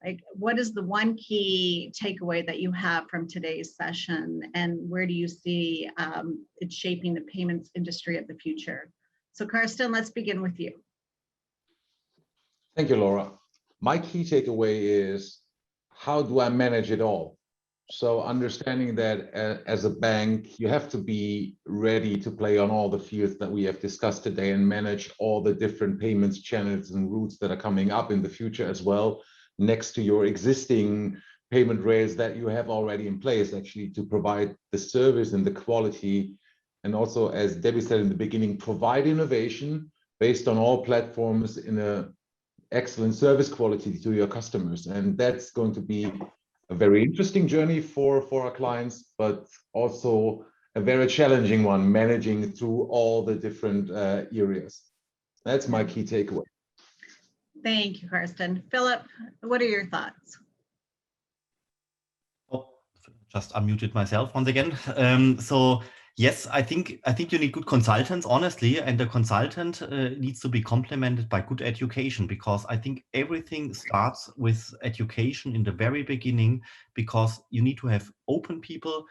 like, what is the one key takeaway that you have from today's session, and where do you see it shaping the payments industry of the future? So Karsten, let's begin with you. Thank you, Laura. My key takeaway is, how do I manage it all? So understanding that as a bank, you have to be ready to play on all the fields that we have discussed today and manage all the different payments channels and routes that are coming up in the future as well, next to your existing payment rails that you have already in place, actually, to provide the service and the quality. And also, as Debbie said in the beginning, provide innovation based on all platforms in a excellent service quality to your customers. And that's going to be a very interesting journey for our clients, but also a very challenging one, managing through all the different areas. That's my key takeaway. Thank you, Karsten. Philip, what are your thoughts? Oh, just unmuted myself once again. So yes, I think you need good consultants, honestly, and the consultant needs to be complemented by good education, because I think everything starts with education in the very beginning, because you need to have open people.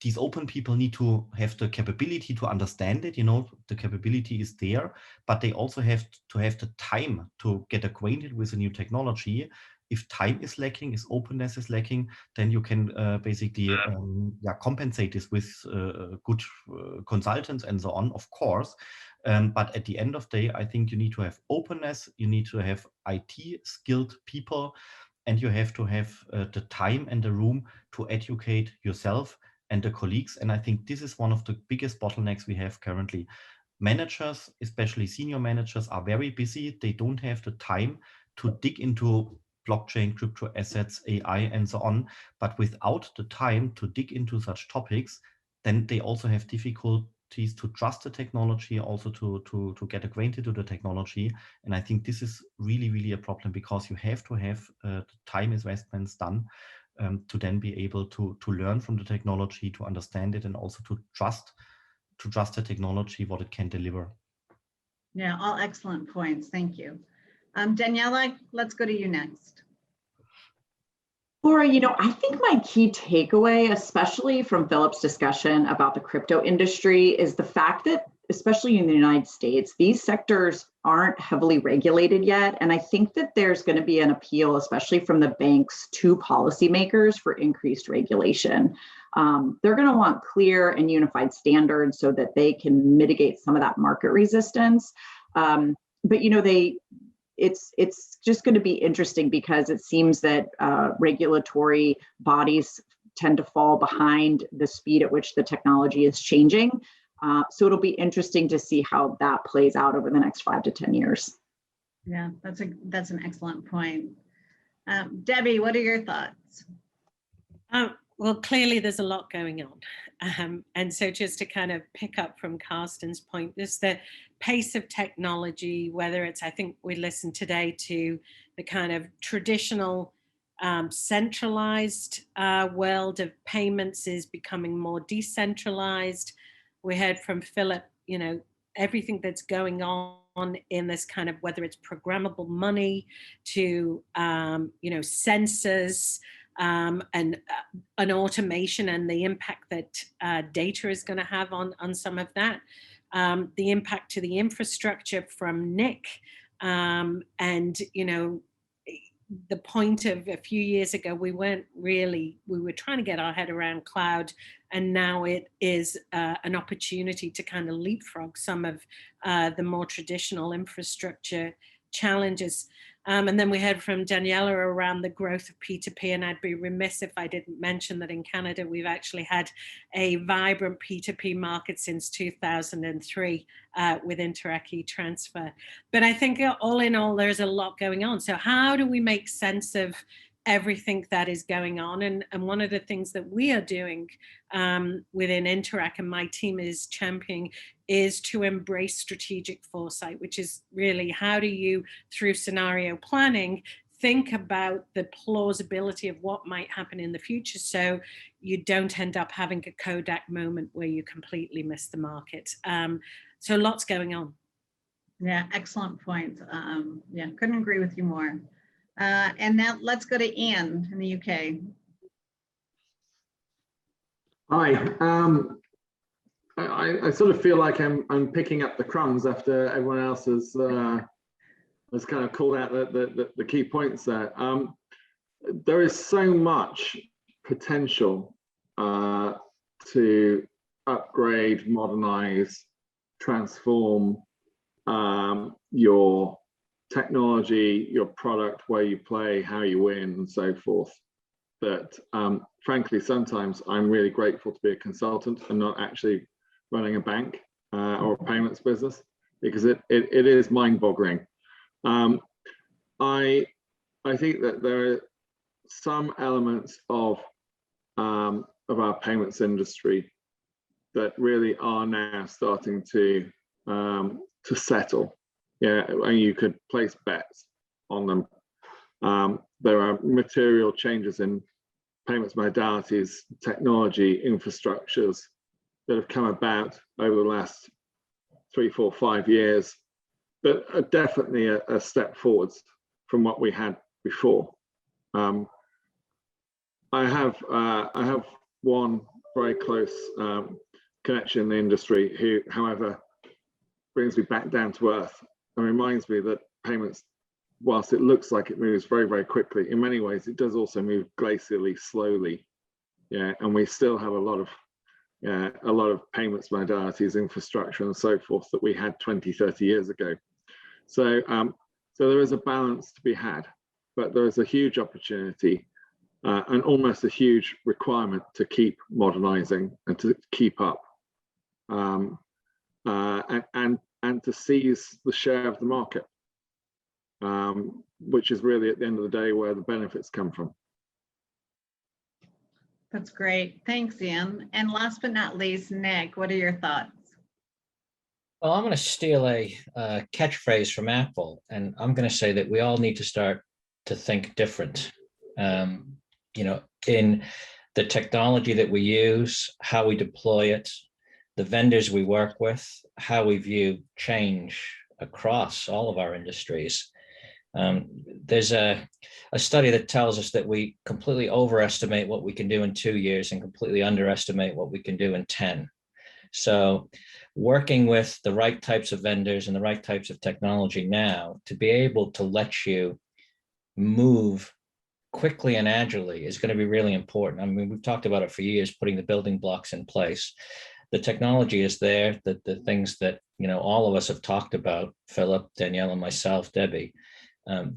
These open people need to have the capability to understand it. The capability is there, but they also have to have the time to get acquainted with a new technology. If time is lacking, if openness is lacking, then you can basically compensate this with good consultants and so on, of course. But at the end of the day, I think you need to have openness, you need to have IT skilled people, and you have to have the time and the room to educate yourself and the colleagues. And I think this is one of the biggest bottlenecks we have currently. Managers, especially senior managers, are very busy. They don't have the time to dig into blockchain, crypto assets, AI, and so on. But without the time to dig into such topics, then they also have difficulties to trust the technology, also to get acquainted to the technology. And I think this is really, really a problem, because you have to have the time investments done to then be able to learn from the technology, to understand it, and also to trust the technology, what it can deliver. Yeah, all excellent points. Thank you. Daniela, let's go to you next. Laura, I think my key takeaway, especially from Philip's discussion about the crypto industry, is the fact that, especially in the United States, these sectors aren't heavily regulated yet. And I think that there's going to be an appeal, especially from the banks, to policymakers for increased regulation. They're going to want clear and unified standards so that they can mitigate some of that market resistance. But it's just going to be interesting, because it seems that regulatory bodies tend to fall behind the speed at which the technology is changing. So it'll be interesting to see how that plays out over the next 5 to 10 years. Yeah, that's an excellent point. Debbie, what are your thoughts? Well, clearly there's a lot going on. And so just to kind of pick up from Karsten's point, there's the pace of technology, whether it's, I think we listened today to the kind of traditional centralized world of payments is becoming more decentralized. We heard from Philip, everything that's going on in this kind of, whether it's programmable money to, sensors, and an automation, and the impact that data is going to have on some of that, the impact to the infrastructure from Nick, and the point of a few years ago, we were trying to get our head around cloud, and now it is an opportunity to kind of leapfrog some of the more traditional infrastructure challenges. And then we heard from Daniela around the growth of P2P, and I'd be remiss if I didn't mention that in Canada, we've actually had a vibrant P2P market since 2003 with Interac e-Transfer. But I think all in all, there's a lot going on. So how do we make sense of everything that is going on? And one of the things that we are doing within Interac, and my team is championing, is to embrace strategic foresight, which is really, how do you, through scenario planning, think about the plausibility of what might happen in the future, so you don't end up having a Kodak moment where you completely miss the market. So lots going on. Yeah, excellent point. Yeah, couldn't agree with you more. And now let's go to Ian in the UK. Hi. I sort of feel like I'm picking up the crumbs after everyone else has kind of called out the key points there. There is so much potential to upgrade, modernize, transform your technology, your product, where you play, how you win, and so forth. But frankly, sometimes I'm really grateful to be a consultant and not actually running a bank or a payments business, because it is mind-boggling. I think that there are some elements of our payments industry that really are now starting to settle. Yeah, and you could place bets on them. There are material changes in payments modalities, technology, infrastructures that have come about over the last 3, 4, 5 years that are definitely a step forwards from what we had before. I have one very close connection in the industry who, however, brings me back down to earth and reminds me that payments, whilst it looks like it moves very, very quickly, in many ways it does also move glacially slowly. Yeah, and we still have a lot of payments modalities, infrastructure, and so forth that we had 20, 30 years ago. So, so there is a balance to be had, but there is a huge opportunity and almost a huge requirement to keep modernizing and to keep up, and to seize the share of the market, which is really at the end of the day where the benefits come from. That's great. Thanks, Ian. And last but not least, Nick, what are your thoughts? Well, I'm going to steal a catchphrase from Apple, and I'm going to say that we all need to start to think different. In the technology that we use, how we deploy it, the vendors we work with, how we view change across all of our industries. There's a study that tells us that we completely overestimate what we can do in 2 years and completely underestimate what we can do in 10. So working with the right types of vendors and the right types of technology now to be able to let you move quickly and agilely is going to be really important. I mean, we've talked about it for years, putting the building blocks in place. The technology is there, the things that, all of us have talked about, Philip, Danielle, and myself, Debbie.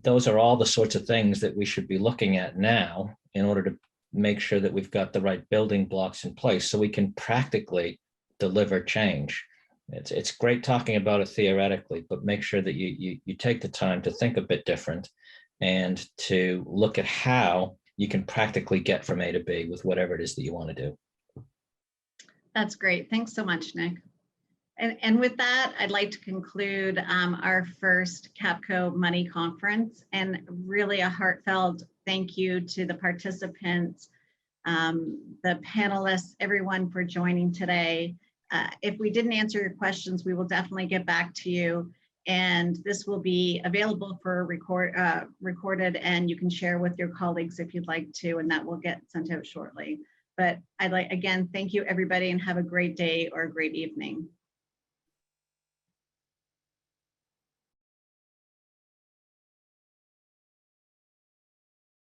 Those are all the sorts of things that we should be looking at now in order to make sure that we've got the right building blocks in place so we can practically deliver change. It's great talking about it theoretically, but make sure that you take the time to think a bit different and to look at how you can practically get from A to B with whatever it is that you want to do. That's great. Thanks so much, Nick. And with that, I'd like to conclude our first Capco Money Conference, and really a heartfelt thank you to the participants, the panelists, everyone for joining today. If we didn't answer your questions, we will definitely get back to you. And this will be available for recorded, and you can share with your colleagues if you'd like to, and that will get sent out shortly. But again, thank you everybody, and have a great day or a great evening.